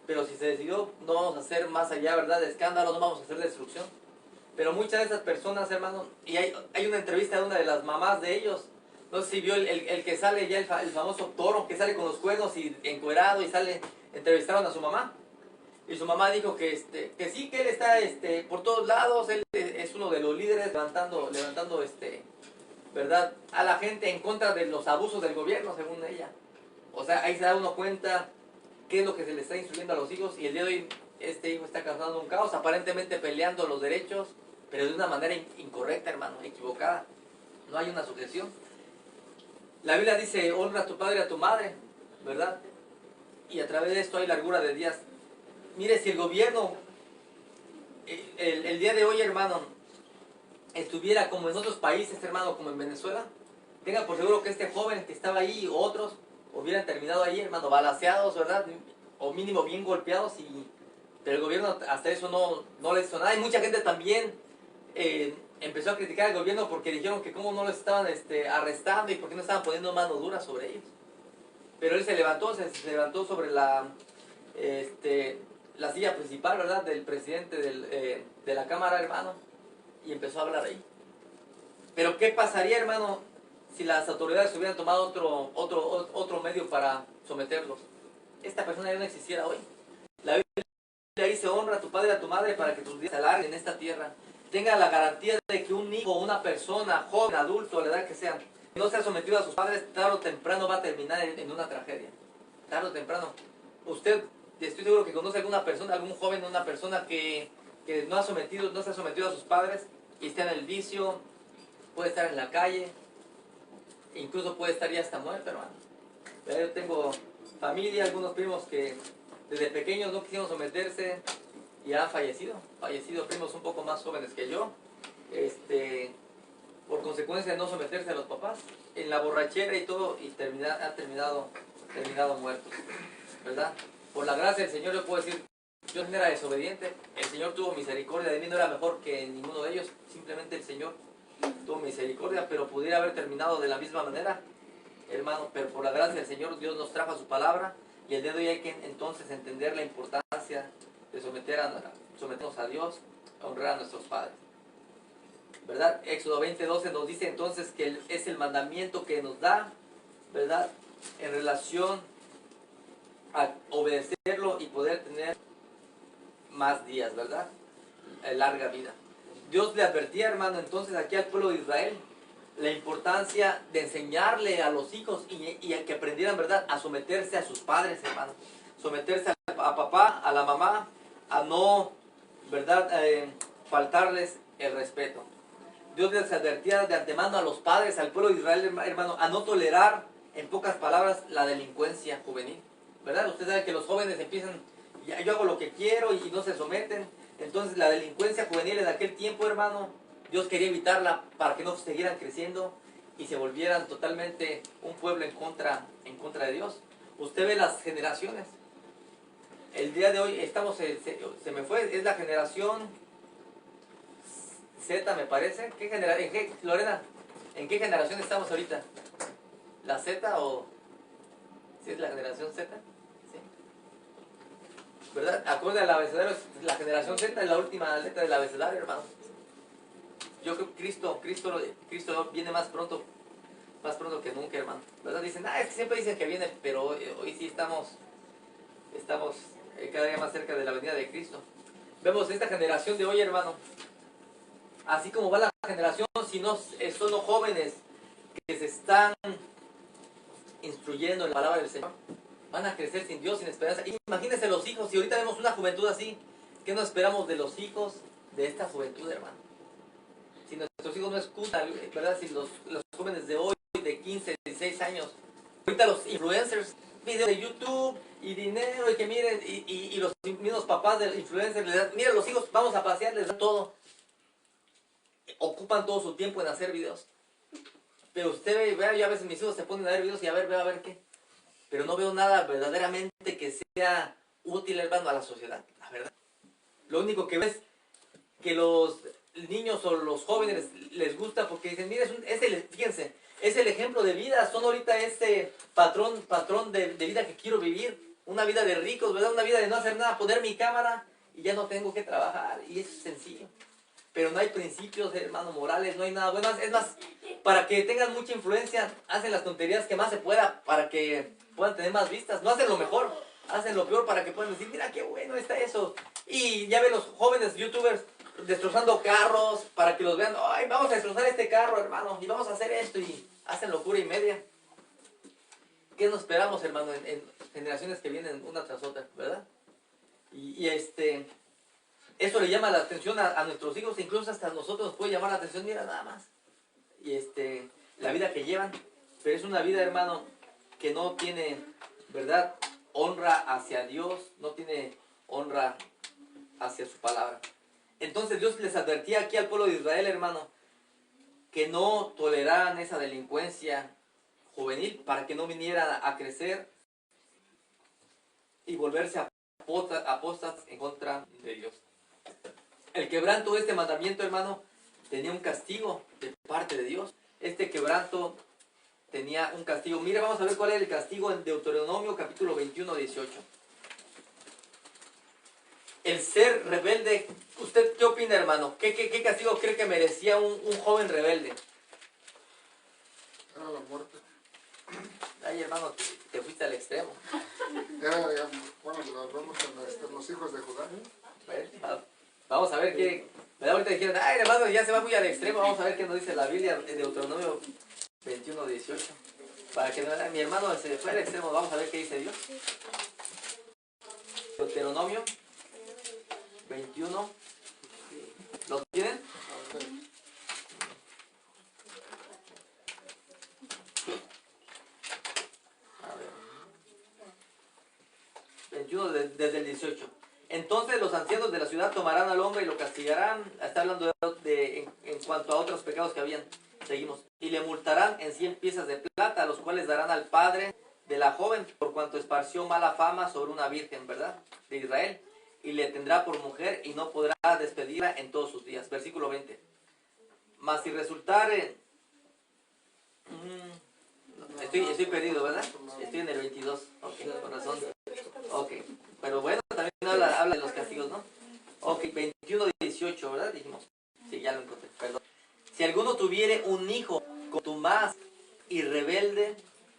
pero si se decidió, no vamos a hacer más allá, ¿verdad?, de escándalo, no vamos a hacer destrucción. Pero muchas de esas personas, hermano, y hay una entrevista de una de las mamás de ellos, no sé si vio el que sale ya, el famoso toro, que sale con los cuernos y encuerado y sale, entrevistaron a su mamá. Y su mamá dijo que sí, que él está por todos lados, él es uno de los líderes levantando ¿verdad?, a la gente en contra de los abusos del gobierno, según ella. O sea, ahí se da uno cuenta qué es lo que se le está instruyendo a los hijos, y el día de hoy este hijo está causando un caos, aparentemente peleando los derechos, pero de una manera incorrecta, hermano, equivocada. No hay una sujeción. La Biblia dice, honra a tu padre y a tu madre, ¿verdad? Y a través de esto hay largura de días. Mire, si el gobierno, el día de hoy, hermano, estuviera como en otros países, hermano, como en Venezuela, tenga por seguro que este joven que estaba ahí, o otros, hubieran terminado ahí, hermano, balaceados, ¿verdad? O mínimo bien golpeados, pero el gobierno hasta eso no le hizo nada. Y mucha gente también empezó a criticar al gobierno porque dijeron que cómo no lo estaban arrestando y por qué no estaban poniendo mano dura sobre ellos. Pero él se levantó sobre la silla principal, ¿verdad?, del presidente de la Cámara, hermano, y empezó a hablar ahí. Pero ¿qué pasaría, hermano, si las autoridades hubieran tomado otro medio para someterlos? Esta persona ya no existiera hoy. La Biblia dice, honra a tu padre y a tu madre para que tus días se alarguen en esta tierra. Tenga la garantía de que un hijo, una persona, joven, adulto, a la edad que sea, no sea sometido a sus padres, tarde o temprano va a terminar en una tragedia. Tarde o temprano. Usted, estoy seguro que conoce alguna persona, algún joven, una persona que no se ha sometido a sus padres y está en el vicio, puede estar en la calle, incluso puede estar ya hasta muerto, hermano. Yo tengo familia, algunos primos que desde pequeños no quisieron someterse y han fallecido primos un poco más jóvenes que yo, por consecuencia de no someterse a los papás, en la borrachera y todo, y han terminado muertos, ¿verdad? Por la gracia del Señor yo puedo decir, yo no era desobediente, el Señor tuvo misericordia de mí, no era mejor que ninguno de ellos, simplemente el Señor tuvo misericordia, pero pudiera haber terminado de la misma manera, hermano, pero por la gracia del Señor Dios nos trajo a su palabra, y el día de hoy hay que entonces entender la importancia de someternos a Dios, a honrar a nuestros padres, ¿verdad? Éxodo 20:12 nos dice entonces que es el mandamiento que nos da, ¿verdad?, en relación a obedecerlo y poder tener más días, ¿verdad?, larga vida. Dios le advertía, hermano, entonces aquí al pueblo de Israel la importancia de enseñarle a los hijos y a que aprendieran, ¿verdad?, a someterse a sus padres, hermano. Someterse a papá, a la mamá, a no, ¿verdad?, faltarles el respeto. Dios les advertía de antemano a los padres, al pueblo de Israel, hermano, a no tolerar, en pocas palabras, la delincuencia juvenil, ¿verdad? Usted sabe que los jóvenes empiezan, yo hago lo que quiero y no se someten. Entonces la delincuencia juvenil en aquel tiempo, hermano, Dios quería evitarla para que no siguieran creciendo y se volvieran totalmente un pueblo en contra de Dios. Usted ve las generaciones. El día de hoy estamos, se me fue, es la generación Z, me parece. Lorena, ¿en qué generación estamos ahorita? ¿La Z o si es la generación Z? ¿Sí? ¿Verdad? Acorde al abecedario, la generación Z es la última letra del abecedario, hermano. Yo creo que Cristo viene más pronto que nunca, hermano. ¿Verdad? Dicen, es que siempre dicen que viene, pero hoy sí estamos cada día más cerca de la venida de Cristo. Vemos esta generación de hoy, hermano. Así como va la generación, si no son los jóvenes que se están instruyendo en la palabra del Señor, van a crecer sin Dios, sin esperanza. Imagínense los hijos, si ahorita vemos una juventud así, ¿qué nos esperamos de los hijos de esta juventud, hermano? si nuestros hijos no escuchan, ¿verdad? Si los jóvenes de hoy, de 15, 16 años, ahorita los influencers, videos de YouTube y dinero y que miren, y los mismos papás de influencers les dan, miren los hijos, vamos a pasear, les dan todo. Ocupan todo su tiempo en hacer videos. Pero usted ve, vea, yo a veces mis hijos se ponen a ver videos y a ver qué. Pero no veo nada verdaderamente que sea útil, hermano, a la sociedad, la verdad. Lo único que veo es que los niños o los jóvenes les gusta porque dicen, mira, fíjense, es el ejemplo de vida, son ahorita este patrón de vida que quiero vivir, una vida de ricos, ¿verdad? Una vida de no hacer nada, poner mi cámara y ya no tengo que trabajar, y eso es sencillo. Pero no hay principios, hermano, morales, no hay nada bueno. Es más, para que tengan mucha influencia, hacen las tonterías que más se pueda para que puedan tener más vistas. No hacen lo mejor, hacen lo peor para que puedan decir, mira qué bueno está eso. Y ya ven los jóvenes youtubers destrozando carros para que los vean, ay, vamos a destrozar este carro, hermano, y vamos a hacer esto, y hacen locura y media. ¿Qué nos esperamos, hermano, en generaciones que vienen una tras otra, verdad? Eso le llama la atención a nuestros hijos, incluso hasta a nosotros nos puede llamar la atención, mira nada más. La vida que llevan, pero es una vida, hermano, que no tiene, ¿verdad?, honra hacia Dios, no tiene honra hacia su palabra. Entonces Dios les advertía aquí al pueblo de Israel, hermano, que no toleraran esa delincuencia juvenil para que no vinieran a crecer y volverse apóstatas en contra de Dios. El quebranto de este mandamiento, hermano, tenía un castigo de parte de Dios. Este quebranto tenía un castigo. Mire, vamos a ver cuál es el castigo en Deuteronomio capítulo 21, 18. El ser rebelde, ¿usted qué opina, hermano? ¿Qué castigo cree que merecía un joven rebelde? Era la muerte. Ay, hermano, te fuiste al extremo. Era, bueno, lo vemos en los hijos de Judá. Vamos a ver qué... Ahorita dijeron, ay, hermano, ya se va muy al extremo. Vamos a ver qué nos dice la Biblia en Deuteronomio 21, 18. Para que no, mi hermano se fue al extremo. Vamos a ver qué dice Dios. Deuteronomio 21. ¿Lo tienen? A ver. 21 desde el 18. Entonces los ancianos de la ciudad tomarán al hombre y lo castigarán. Está hablando en cuanto a otros pecados que habían. Seguimos. Y le multarán en 100 piezas de plata, los cuales darán al padre de la joven, por cuanto esparció mala fama sobre una virgen, ¿verdad?, de Israel. Y le tendrá por mujer y no podrá despedirla en todos sus días. Versículo 20. Mas si resultare... Estoy perdido, ¿verdad? Estoy en el 22. Ok, con razón. Ok, pero bueno, también habla de los castigos, ¿no? Ok, 21, 18, ¿verdad? Dijimos. Sí, ya lo encontré, perdón. Si alguno tuviere un hijo contumaz y rebelde,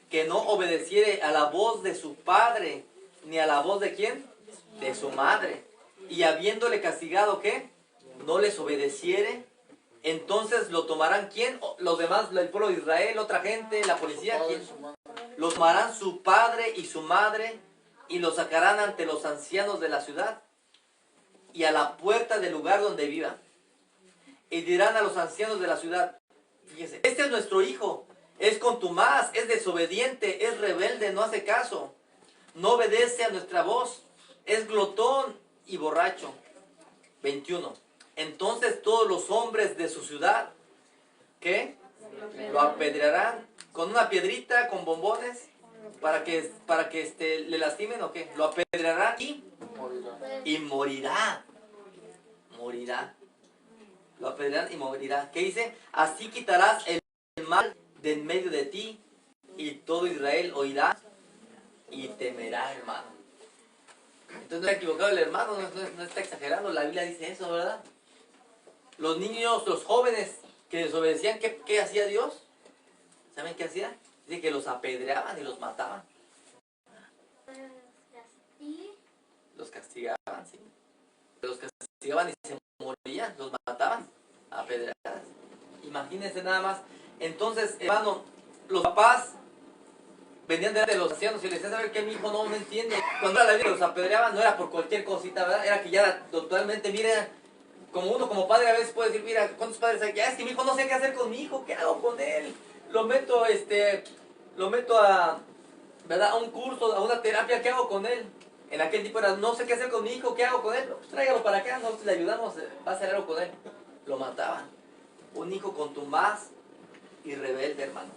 que no obedeciere a la voz de su padre, ni a la voz de ¿quién? De su madre. Y habiéndole castigado, ¿qué? No les obedeciere, entonces lo tomarán ¿quién? Los demás, el pueblo de Israel, otra gente, la policía, ¿quién? Lo tomarán su padre y su madre y lo sacarán ante los ancianos de la ciudad y a la puerta del lugar donde viva. Y dirán a los ancianos de la ciudad, fíjese, este es nuestro hijo, es contumaz, es desobediente, es rebelde, no hace caso, no obedece a nuestra voz, es glotón y borracho. 21. Entonces todos los hombres de su ciudad, ¿qué? Lo apedrearán con una piedrita, con bombones, para que le lastimen o qué. Lo apedrearán y morirá. Morirá. Lo apedrearán y morirá. ¿Qué dice? Así quitarás el mal de en medio de ti y todo Israel oirá y temerá, hermano. Entonces no está equivocado el hermano, no está exagerando, la Biblia dice eso, ¿verdad? Los niños, los jóvenes que desobedecían, ¿qué hacía Dios? ¿Saben qué hacía? Dice que los apedreaban y los mataban. Los castigaban, sí. Los castigaban y se morían, los mataban, apedreadas. Imagínense nada más. Entonces, hermano, los papás venían delante de los ancianos y les decían, ¿saber qué? Mi hijo no me entiende. Cuando la Biblia los apedreaban no era por cualquier cosita, ¿verdad? Era que ya totalmente, mire, como uno como padre a veces puede decir, mira, ¿cuántos padres hay? Ya es que mi hijo no sé qué hacer con mi hijo, ¿qué hago con él? Lo meto, lo meto a, ¿verdad? A un curso, a una terapia, ¿qué hago con él? En aquel tiempo era, no sé qué hacer con mi hijo, ¿qué hago con él? Pues tráigalo para acá, nosotros le ayudamos, va a hacer algo con él. Lo mataban. Un hijo contumaz y rebelde, hermano.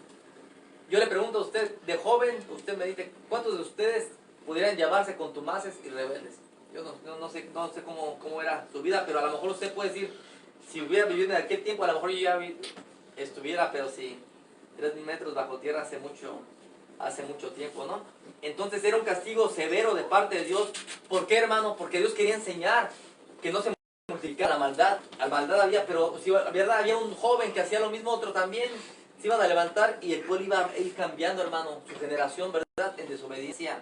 Yo le pregunto a usted, de joven, usted me dice, ¿cuántos de ustedes pudieran llamarse contumaces y rebeldes? Yo no sé cómo era su vida, pero a lo mejor usted puede decir, si hubiera vivido en aquel tiempo, a lo mejor yo ya estuviera, pero si 3 metros bajo tierra hace mucho tiempo, ¿no? Entonces era un castigo severo de parte de Dios. ¿Por qué, hermano? Porque Dios quería enseñar que no se multiplicara la maldad. La maldad había, pero si ¿verdad? Había un joven que hacía lo mismo, otro también. Se iban a levantar y el pueblo iba a ir cambiando, hermano, su generación, ¿verdad? En desobediencia,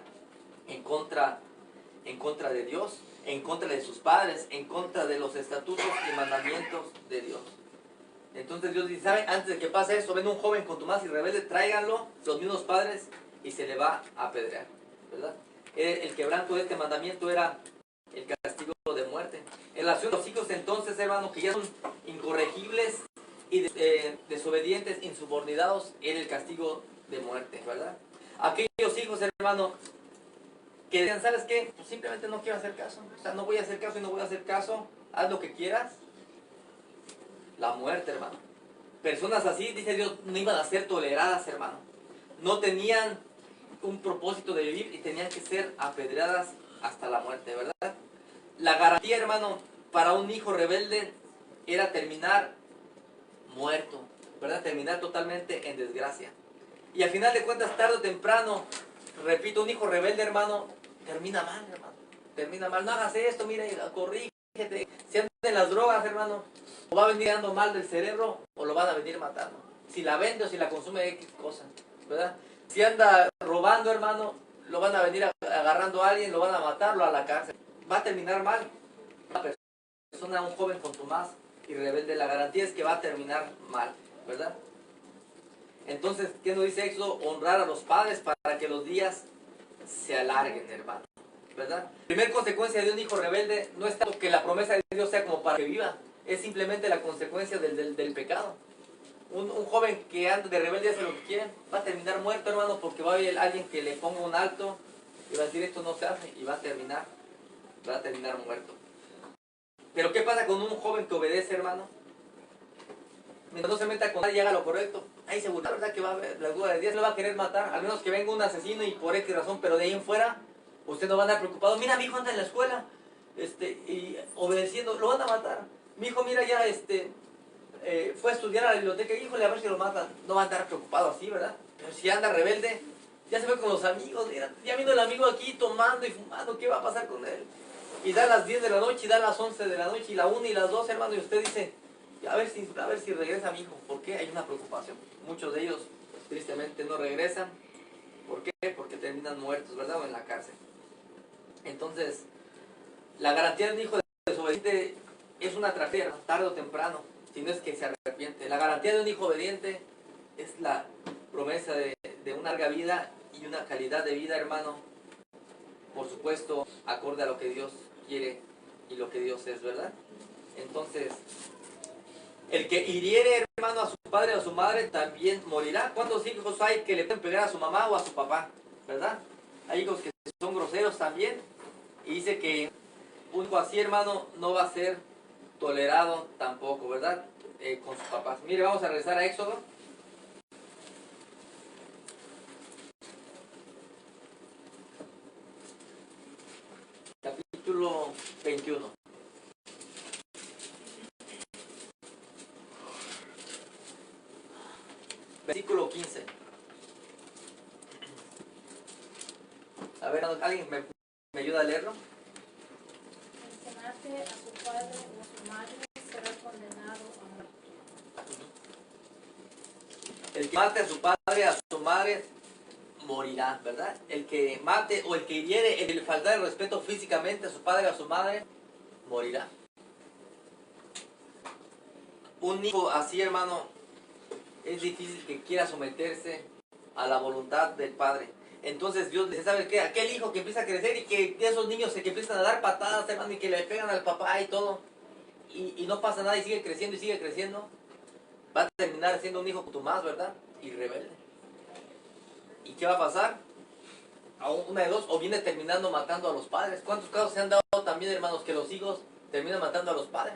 en contra de Dios, en contra de sus padres, en contra de los estatutos y mandamientos de Dios. Entonces Dios dice, ¿saben? Antes de que pase eso, ven un joven contumaz y rebelde, tráiganlo, los mismos padres, y se le va a apedrear, ¿verdad? El quebranto de este mandamiento era el castigo de muerte. En relación a los hijos entonces, hermano, que ya son incorregibles y desobedientes, insubordinados, era el castigo de muerte, ¿verdad? Aquellos hijos, hermano, que decían, ¿sabes qué? Pues simplemente no quiero hacer caso. O sea, no voy a hacer caso y no voy a hacer caso. Haz lo que quieras. La muerte, hermano. Personas así, dice Dios, no iban a ser toleradas, hermano. No tenían un propósito de vivir y tenían que ser apedreadas hasta la muerte, ¿verdad? La garantía, hermano, para un hijo rebelde era terminar muerto, ¿verdad? Terminar totalmente en desgracia. Y al final de cuentas, tarde o temprano, repito, un hijo rebelde, hermano, termina mal, hermano. Termina mal. No hagas esto, mira, corrígete. Si andas en las drogas, hermano, o va a venir dando mal del cerebro, o lo van a venir matando. Si la vende o si la consume X cosa, ¿verdad? Si anda robando, hermano, lo van a venir agarrando a alguien, lo van a matarlo a la cárcel. Va a terminar mal. Una persona, un joven contumaz y rebelde, la garantía es que va a terminar mal, ¿verdad? Entonces, ¿qué nos dice Éxodo? Honrar a los padres para que los días se alarguen, hermano, ¿verdad? Primer consecuencia de un hijo rebelde no es tanto que la promesa de Dios sea como para que viva, es simplemente la consecuencia del pecado. Un joven que anda de rebelde hace lo que quiere, va a terminar muerto, hermano, porque va a haber alguien que le ponga un alto y va a decir esto no se hace y va a terminar muerto. Pero ¿qué pasa con un joven que obedece, hermano? Mientras no se meta con nadie y haga lo correcto, ahí seguro, la verdad que va a haber la duda de Dios, le va a querer matar, al menos que venga un asesino y por X razón, pero de ahí en fuera, usted no va a andar preocupado. Mira, mi hijo anda en la escuela, y obedeciendo, lo van a matar. Mi hijo, mira, ya, fue a estudiar a la biblioteca, híjole, a ver si lo matan. No va a andar preocupado así, ¿verdad? Pero si anda rebelde, ya se ve con los amigos, mira, ya vino el amigo aquí tomando y fumando, ¿qué va a pasar con él? Y da las 10 de la noche, y da las 11 de la noche, y la 1 y las 2, hermano, y usted dice, a ver si regresa mi hijo. ¿Por qué? Hay una preocupación. Muchos de ellos, tristemente, no regresan. ¿Por qué? Porque terminan muertos, ¿verdad? O en la cárcel. Entonces, la garantía de un hijo desobediente es una tragedia, tarde o temprano, si no es que se arrepiente. La garantía de un hijo obediente es la promesa de una larga vida y una calidad de vida, hermano, por supuesto, acorde a lo que Dios quiere y lo que Dios es, ¿verdad? Entonces, el que hiriere, hermano, a su padre o a su madre también morirá. ¿Cuántos hijos hay que le pueden pegar a su mamá o a su papá? ¿Verdad? Hay hijos que son groseros también. Y dice que un hijo así, hermano, no va a ser tolerado tampoco, ¿verdad? Con sus papás. Mire, vamos a regresar a Éxodo. Capítulo 21. Versículo 15. A ver, ¿alguien me ayuda a leerlo? El que mate a su padre o a su madre será condenado a muerte. El que mate a su padre, a su madre, morirá, ¿verdad? El que mate o el que hiriere, el que le falta el respeto físicamente a su padre o a su madre, morirá. Un hijo así, hermano, es difícil que quiera someterse a la voluntad del padre. Entonces Dios dice, ¿sabes qué? Aquel hijo que empieza a crecer y que esos niños que empiezan a dar patadas, hermano, y que le pegan al papá y todo. y no pasa nada y sigue creciendo, va a terminar siendo un hijo contumaz, ¿verdad? Y rebelde. ¿Y qué va a pasar? Una de dos, o viene terminando matando a los padres. ¿Cuántos casos se han dado también, hermanos, que los hijos terminan matando a los padres?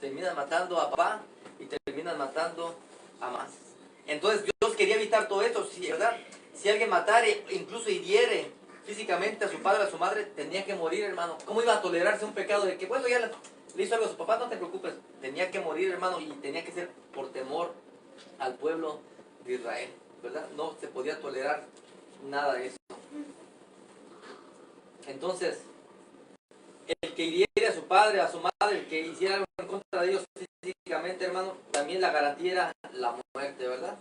Terminan matando a papá y terminan matando a más. Entonces Dios quería evitar todo esto, ¿sí, verdad? Si alguien matara, incluso hiriere físicamente a su padre o a su madre, tenía que morir, hermano. ¿Cómo iba a tolerarse un pecado de que, bueno, ya le hizo algo a su papá? No te preocupes, tenía que morir, hermano, y tenía que ser por temor al pueblo de Israel, ¿verdad? No se podía tolerar nada de eso. Entonces, el que hiriere a su padre, a su madre, el que hiciera algo en contra de ellos físicamente, hermano, también la garantía era la muerte, ¿verdad?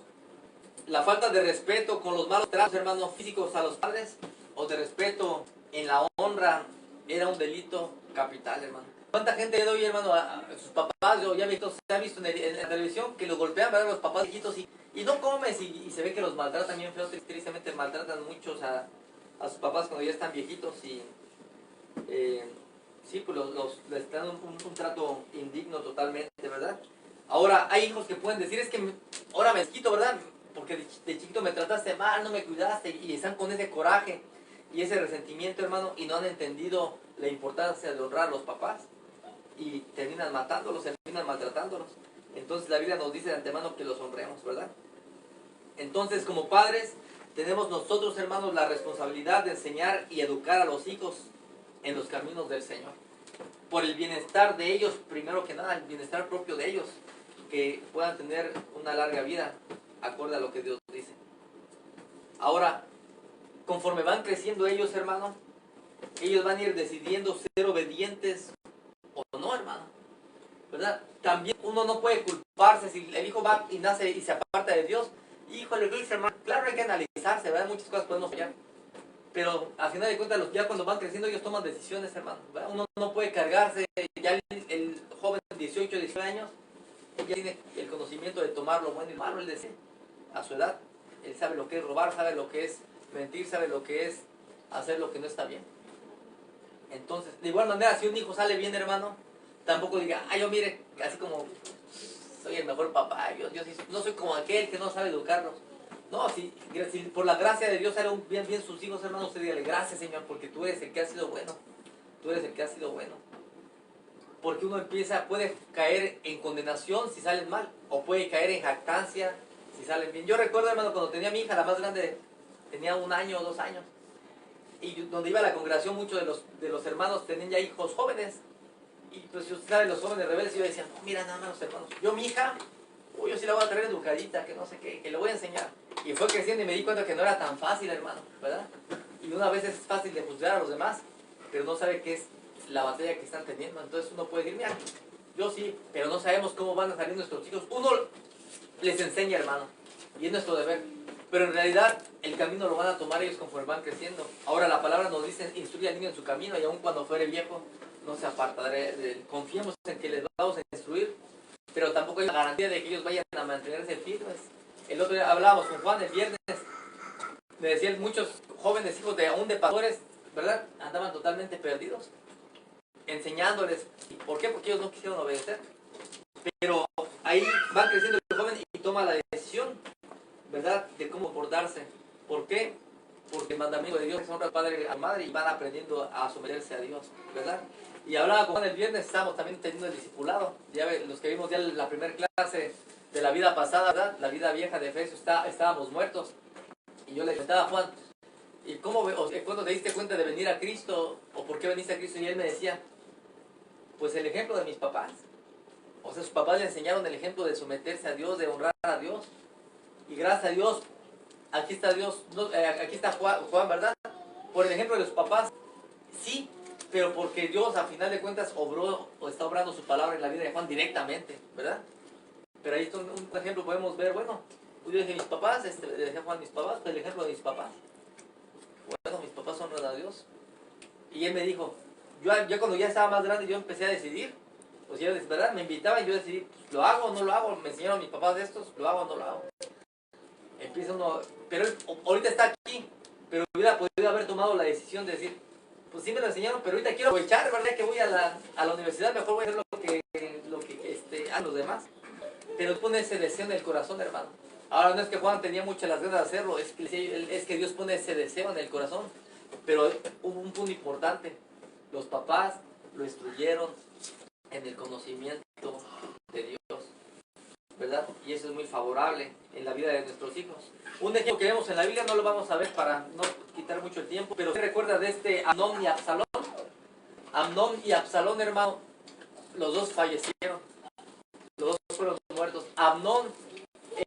La falta de respeto con los malos tratos, hermanos, físicos a los padres, o de respeto en la honra, era un delito capital, hermano. ¿Cuánta gente de hoy, hermano, a sus papás, yo ya he visto, se ha visto en la televisión que los golpean, ¿verdad? Los papás viejitos y no comes y se ve que los maltratan bien feo, tristemente maltratan muchos a sus papás cuando ya están viejitos y sí, pues les dan un trato indigno totalmente, ¿verdad? Ahora, hay hijos que pueden decir, es que ahora me quito, ¿verdad? Porque de chiquito me trataste mal, no me cuidaste, y están con ese coraje y ese resentimiento, hermano, y no han entendido la importancia de honrar a los papás, y terminan matándolos, terminan maltratándolos. Entonces la Biblia nos dice de antemano que los honremos, ¿verdad? Entonces, como padres, tenemos nosotros, hermanos, la responsabilidad de enseñar y educar a los hijos en los caminos del Señor, por el bienestar de ellos, primero que nada, el bienestar propio de ellos, que puedan tener una larga vida, acorde a lo que Dios dice. Ahora, conforme van creciendo ellos, hermano, ellos van a ir decidiendo ser obedientes o no, hermano, ¿verdad? También uno no puede culparse si el hijo va y nace y se aparta de Dios. Híjole, ¿qué dice, hermano? Claro, hay que analizarse, ¿verdad? Muchas cosas podemos fallar. Pero al final de cuentas, ya cuando van creciendo, ellos toman decisiones, hermano, ¿verdad? Uno no puede cargarse, ya el joven de 18, 19 años, ya tiene el conocimiento de tomar lo bueno y lo malo, él decide, a su edad. Él sabe lo que es robar, sabe lo que es mentir, sabe lo que es hacer lo que no está bien. Entonces, de igual manera, si un hijo sale bien, hermano, tampoco diga, yo mire, así como soy el mejor papá, yo no soy como aquel que no sabe educarlos. No, si por la gracia de Dios salen bien sus hijos, hermanos, usted dígale, gracias, Señor, porque tú eres el que ha sido bueno. Tú eres el que ha sido bueno. Porque uno puede caer en condenación si salen mal, o puede caer en jactancia si salen bien. Yo recuerdo, hermano, cuando tenía a mi hija, la más grande, tenía 1 año o 2 años, y donde iba a la congregación, muchos de los hermanos tenían ya hijos jóvenes, y pues usted sabe, los jóvenes rebeldes, yo decía, no, mira nada más los hermanos, mi hija, yo sí la voy a traer educadita, que no sé qué, que le voy a enseñar. Y fue creciendo y me di cuenta que no era tan fácil, hermano, ¿verdad? Y una vez es fácil de juzgar a los demás, pero no sabe qué es la batalla que están teniendo. Entonces uno puede decir, mira, yo sí, pero no sabemos cómo van a salir nuestros hijos. Uno les enseña, hermano, y es nuestro deber. Pero en realidad el camino lo van a tomar ellos conforme van creciendo. Ahora la palabra nos dice, instruye al niño en su camino, y aun cuando fuere viejo, no se apartará de él. Confiemos en que les vamos a instruir, pero tampoco hay la garantía de que ellos vayan a mantenerse firmes. El otro día hablábamos con Juan el viernes, me decían muchos jóvenes hijos de pastores, ¿verdad? Andaban totalmente perdidos, enseñándoles. ¿Por qué? Porque ellos no quisieron obedecer. Pero ahí va creciendo el joven y toma la decisión, ¿verdad?, de cómo comportarse. ¿Por qué? Porque el mandamiento de Dios es honrar al padre y a la madre, y van aprendiendo a someterse a Dios, ¿verdad? Y hablaba con Juan el viernes, estábamos también teniendo el discipulado. Ya los que vimos ya la primera clase de la vida pasada, ¿verdad?, la vida vieja de Efesios, estábamos muertos. Y yo le comentaba a Juan, ¿y cuándo te diste cuenta de venir a Cristo? ¿O por qué veniste a Cristo? Y él me decía, pues el ejemplo de mis papás. O sea, sus papás le enseñaron el ejemplo de someterse a Dios, de honrar a Dios. Y gracias a Dios, aquí está Dios, aquí está Juan, ¿verdad? Por el ejemplo de los papás, sí, pero porque Dios a final de cuentas obró o está obrando su palabra en la vida de Juan directamente, ¿verdad? Pero ahí está un ejemplo, podemos ver, bueno, yo dije mis papás, le dejé a Juan mis papás, el ejemplo de mis papás. Bueno, mis papás honran a Dios. Y él me dijo, yo cuando ya estaba más grande, yo empecé a decidir, pues ya, ¿verdad? Me invitaban y yo decidí, pues, ¿lo hago o no lo hago? Me enseñaron mis papás de estos, ¿lo hago o no lo hago? Empieza uno, pero él ahorita está aquí, pero hubiera podido haber tomado la decisión de decir, pues sí me lo enseñaron, pero ahorita quiero aprovechar, ¿verdad?, que voy a la universidad, mejor voy a hacer lo que hacen los demás. Pero pone ese deseo en el corazón, hermano. Ahora no es que Juan tenía muchas las ganas de hacerlo, es que Dios pone ese deseo en el corazón. Pero hubo un punto importante. Los papás lo instruyeron en el conocimiento de Dios, ¿verdad? Y eso es muy favorable en la vida de nuestros hijos. Un ejemplo que vemos en la Biblia, no lo vamos a ver para no quitar mucho el tiempo, pero ¿se recuerda de este Amnón y Absalón? Amnón y Absalón, hermano, los dos fallecieron. Los dos fueron muertos. Amnón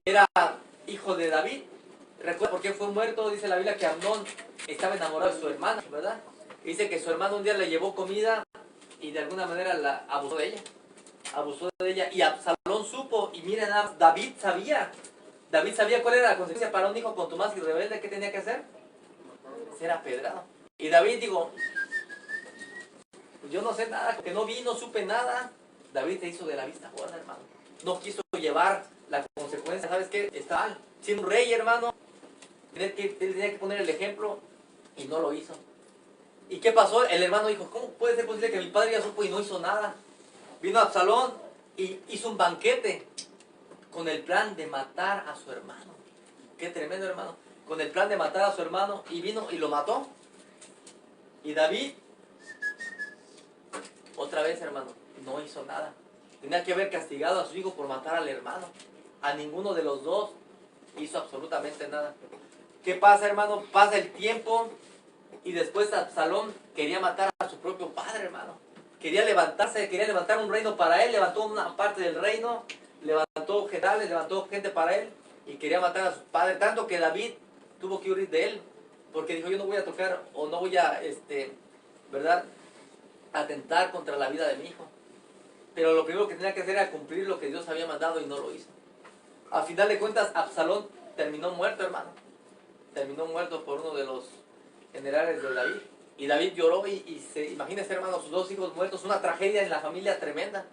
era hijo de David. ¿Recuerda por qué fue muerto? Dice la Biblia que Amnón estaba enamorado de su hermana, ¿verdad? Dice que su hermano un día le llevó comida y de alguna manera la abusó de ella. Abusó de ella y Absalón supo, y miren, David sabía cuál era la consecuencia para un hijo contumaz y rebelde. ¿Qué tenía que hacer? Ser apedrado. Y David dijo, yo no sé nada, que no vi, no supe nada. David se hizo de la vista gorda, hermano. No quiso llevar la consecuencia. ¿Sabes qué? Está mal. Siendo un rey, hermano, él tenía que poner el ejemplo y no lo hizo. ¿Y qué pasó? El hermano dijo, ¿cómo puede ser posible que mi padre ya supo y no hizo nada? Vino Absalón y hizo un banquete con el plan de matar a su hermano. Qué tremendo, hermano. Con el plan de matar a su hermano, y vino y lo mató. Y David, otra vez, hermano, no hizo nada. Tenía que haber castigado a su hijo por matar al hermano. A ninguno de los dos hizo absolutamente nada. ¿Qué pasa, hermano? Pasa el tiempo y después Absalón quería matar a su propio padre, hermano. Quería levantar un reino para él, levantó una parte del reino, levantó generales, levantó gente para él y quería matar a su padre, tanto que David tuvo que huir de él, porque dijo, yo no voy a tocar o no voy a, ¿verdad?, atentar contra la vida de mi hijo. Pero lo primero que tenía que hacer era cumplir lo que Dios había mandado y no lo hizo. A final de cuentas, Absalón terminó muerto, hermano. Terminó muerto por uno de los generales de David. Y David lloró imagínense, hermano, sus dos hijos muertos, una tragedia en la familia tremenda.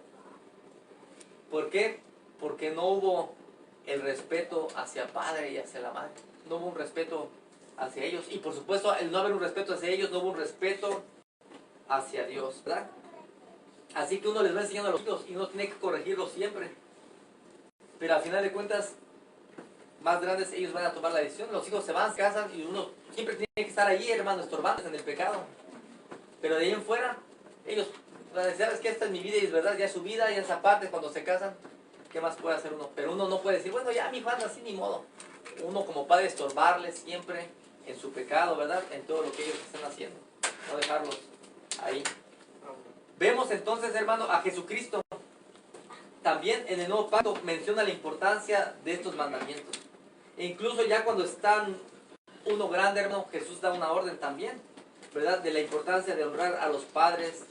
¿Por qué? Porque no hubo el respeto hacia el padre y hacia la madre. No hubo un respeto hacia ellos. Y por supuesto, el no haber un respeto hacia ellos, no hubo un respeto hacia Dios, ¿verdad? Así que uno les va enseñando a los hijos y uno tiene que corregirlos siempre. Pero al final de cuentas, más grandes ellos van a tomar la decisión. Los hijos se van, se casan y uno siempre tiene que estar allí, hermano, estorbando en el pecado. Pero de ahí en fuera, ellos van a decir, ¿sabes qué? Esta es mi vida y es verdad, ya es su vida, ya esa parte cuando se casan. ¿Qué más puede hacer uno? Pero uno no puede decir, bueno, ya mi hijo anda así, ni modo. Uno como padre estorbarles siempre en su pecado, ¿verdad? En todo lo que ellos están haciendo. No dejarlos ahí. Vemos entonces, hermano, a Jesucristo. También en el Nuevo Pacto menciona la importancia de estos mandamientos. E incluso ya cuando están uno grande, hermano, Jesús da una orden también, ¿verdad? De la importancia de honrar a los padres,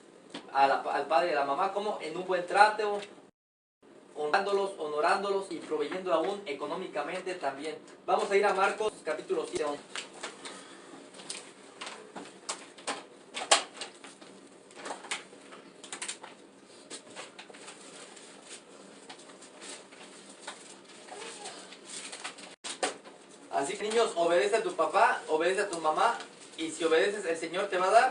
al padre y a la mamá, como en un buen trato, honrándolos, honorándolos y proveyendo aún económicamente también. Vamos a ir a Marcos capítulo 7. Así que niños, obedece a tu papá, obedece a tu mamá, y si obedeces el Señor te va a dar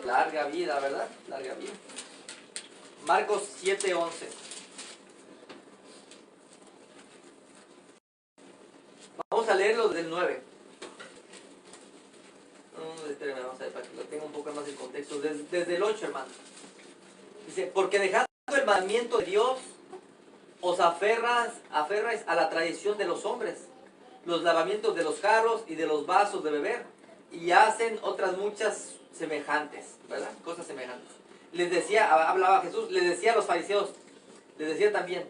larga vida, ¿verdad? Larga vida. Marcos 7:11. Vamos a leerlo desde el 9. Espérenme, vamos a ver para que lo tenga un poco más en contexto. Desde el 8, hermano. Dice, porque dejando el mandamiento de Dios, os aferráis a la tradición de los hombres, los lavamientos de los jarros y de los vasos de beber, y hacen otras muchas semejantes, ¿verdad? Cosas semejantes. Les decía, hablaba Jesús, les decía a los fariseos, les decía también,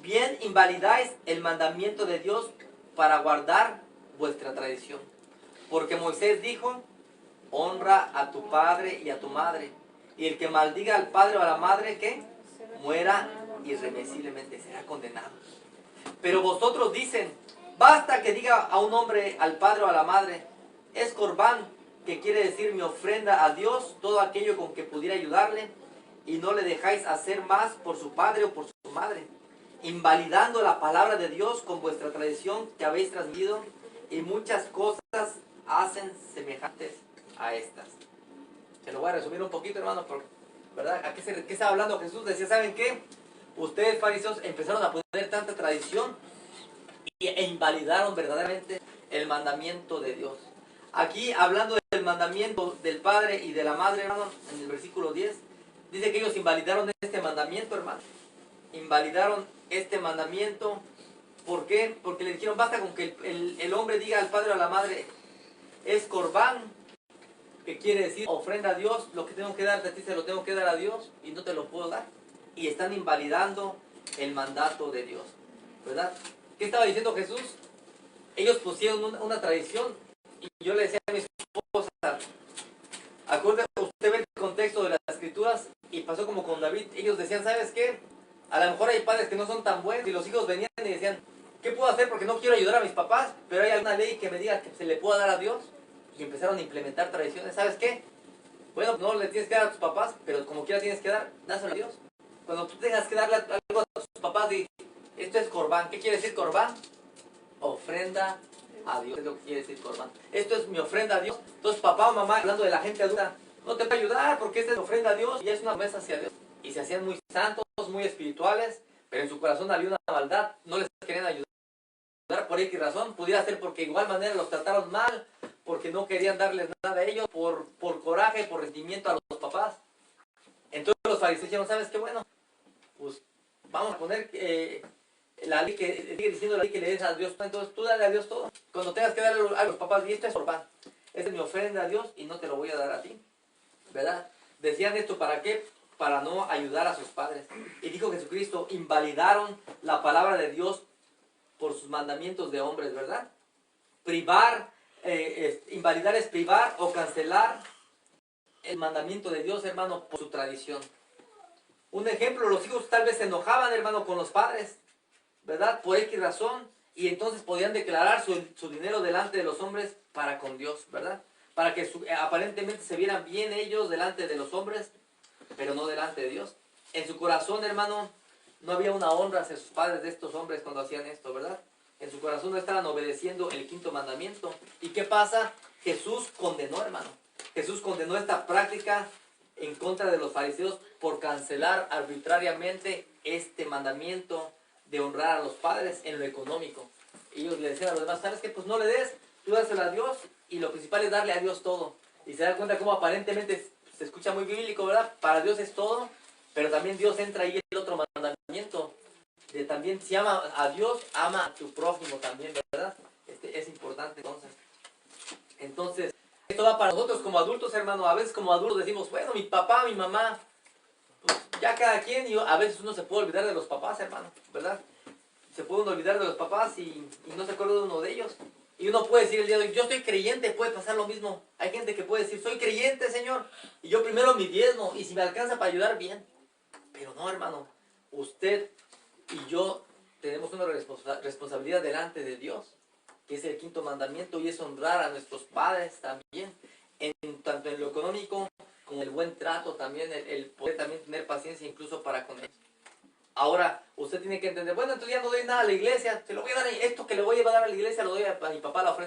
bien invalidáis el mandamiento de Dios para guardar vuestra tradición. Porque Moisés dijo, honra a tu padre y a tu madre, y el que maldiga al padre o a la madre, ¿qué? Muera irremisiblemente, será condenado. Pero vosotros dicen, basta que diga a un hombre, al padre o a la madre, es corbán, que quiere decir mi ofrenda a Dios, todo aquello con que pudiera ayudarle, y no le dejáis hacer más por su padre o por su madre, invalidando la palabra de Dios con vuestra tradición que habéis transmitido, y muchas cosas hacen semejantes a estas. Se lo voy a resumir un poquito, hermano, ¿verdad? ¿Qué estaba hablando Jesús? Decía, ¿saben qué? Ustedes, fariseos, empezaron a poner tanta tradición e invalidaron verdaderamente el mandamiento de Dios. Aquí, hablando del mandamiento del padre y de la madre, hermano, en el versículo 10, dice que ellos invalidaron este mandamiento, hermano. Invalidaron este mandamiento. ¿Por qué? Porque le dijeron, basta con que el hombre diga al padre o a la madre, es corbán, que quiere decir ofrenda a Dios, lo que tengo que dar de ti se lo tengo que dar a Dios y no te lo puedo dar. Y están invalidando el mandato de Dios, ¿verdad? ¿Qué estaba diciendo Jesús? Ellos pusieron una tradición y yo le decía a mi esposa, acuérdate, usted ve el contexto de las escrituras y pasó como con David. Ellos decían, ¿sabes qué? A lo mejor hay padres que no son tan buenos y los hijos venían y decían, ¿qué puedo hacer? Porque no quiero ayudar a mis papás, pero hay alguna ley que me diga que se le pueda dar a Dios. Y empezaron a implementar tradiciones. ¿Sabes qué? Bueno, no le tienes que dar a tus papás, pero como quiera tienes que dar, dáselo a Dios. Cuando tú tengas que darle algo a tus papás, di, esto es corbán. ¿Qué quiere decir corbán? Ofrenda a Dios, es lo que quiere decir corbán. Esto es mi ofrenda a Dios. Entonces papá o mamá, hablando de la gente adulta, no te va a ayudar porque esta es mi ofrenda a Dios y es una promesa hacia Dios. Y se hacían muy santos, muy espirituales, pero en su corazón había una maldad, no les querían ayudar por X razón. Pudiera ser porque de igual manera los trataron mal, porque no querían darles nada a ellos, por coraje, por resentimiento a los papás. Entonces los fariseos dijeron, ¿sabes qué? Bueno, pues vamos a poner la ley que sigue diciendo la ley que le des a Dios, entonces tú dale a Dios todo. Cuando tengas que darle a los papás, y esto es corbán, esta es mi ofrenda a Dios y no te lo voy a dar a ti, ¿verdad? Decían esto, ¿para qué? Para no ayudar a sus padres. Y dijo Jesucristo, invalidaron la palabra de Dios por sus mandamientos de hombres, ¿verdad? Invalidar es privar o cancelar el mandamiento de Dios, hermano, por su tradición. Un ejemplo, los hijos tal vez se enojaban, hermano, con los padres, ¿verdad? Por X razón, y entonces podían declarar su dinero delante de los hombres para con Dios, ¿verdad? Para que aparentemente se vieran bien ellos delante de los hombres, pero no delante de Dios. En su corazón, hermano, no había una honra hacia sus padres de estos hombres cuando hacían esto, ¿verdad? En su corazón no estaban obedeciendo el quinto mandamiento. ¿Y qué pasa? Jesús condenó, hermano. Jesús condenó esta práctica en contra de los fariseos por cancelar arbitrariamente este mandamiento de honrar a los padres en lo económico. Ellos le decían a los demás, ¿sabes qué? Pues no le des, tú dáselo a Dios y lo principal es darle a Dios todo. Y se da cuenta cómo aparentemente se escucha muy bíblico, ¿verdad? Para Dios es todo, pero también Dios entra ahí en el otro mandamiento. De también, si ama a Dios, ama a tu prójimo también, ¿verdad? Es importante entonces, esto va para nosotros como adultos, hermano. A veces como adultos decimos, bueno, mi papá, mi mamá, pues ya cada quien, y a veces uno se puede olvidar de los papás, hermano, ¿verdad? Se puede uno olvidar de los papás y no se acuerda de uno de ellos. Y uno puede decir el día de hoy, yo estoy creyente, puede pasar lo mismo. Hay gente que puede decir, soy creyente, Señor, y yo primero mi diezmo, y si me alcanza para ayudar, bien. Pero no, hermano, usted y yo tenemos una responsabilidad delante de Dios, que es el quinto mandamiento, y es honrar a nuestros padres también, tanto en lo económico como el buen trato también, el poder también tener paciencia incluso para con ellos. Ahora, usted tiene que entender, bueno, entonces ya no doy nada a la iglesia, se lo voy a dar, esto que le voy a dar a la iglesia lo doy a mi papá, la ofrenda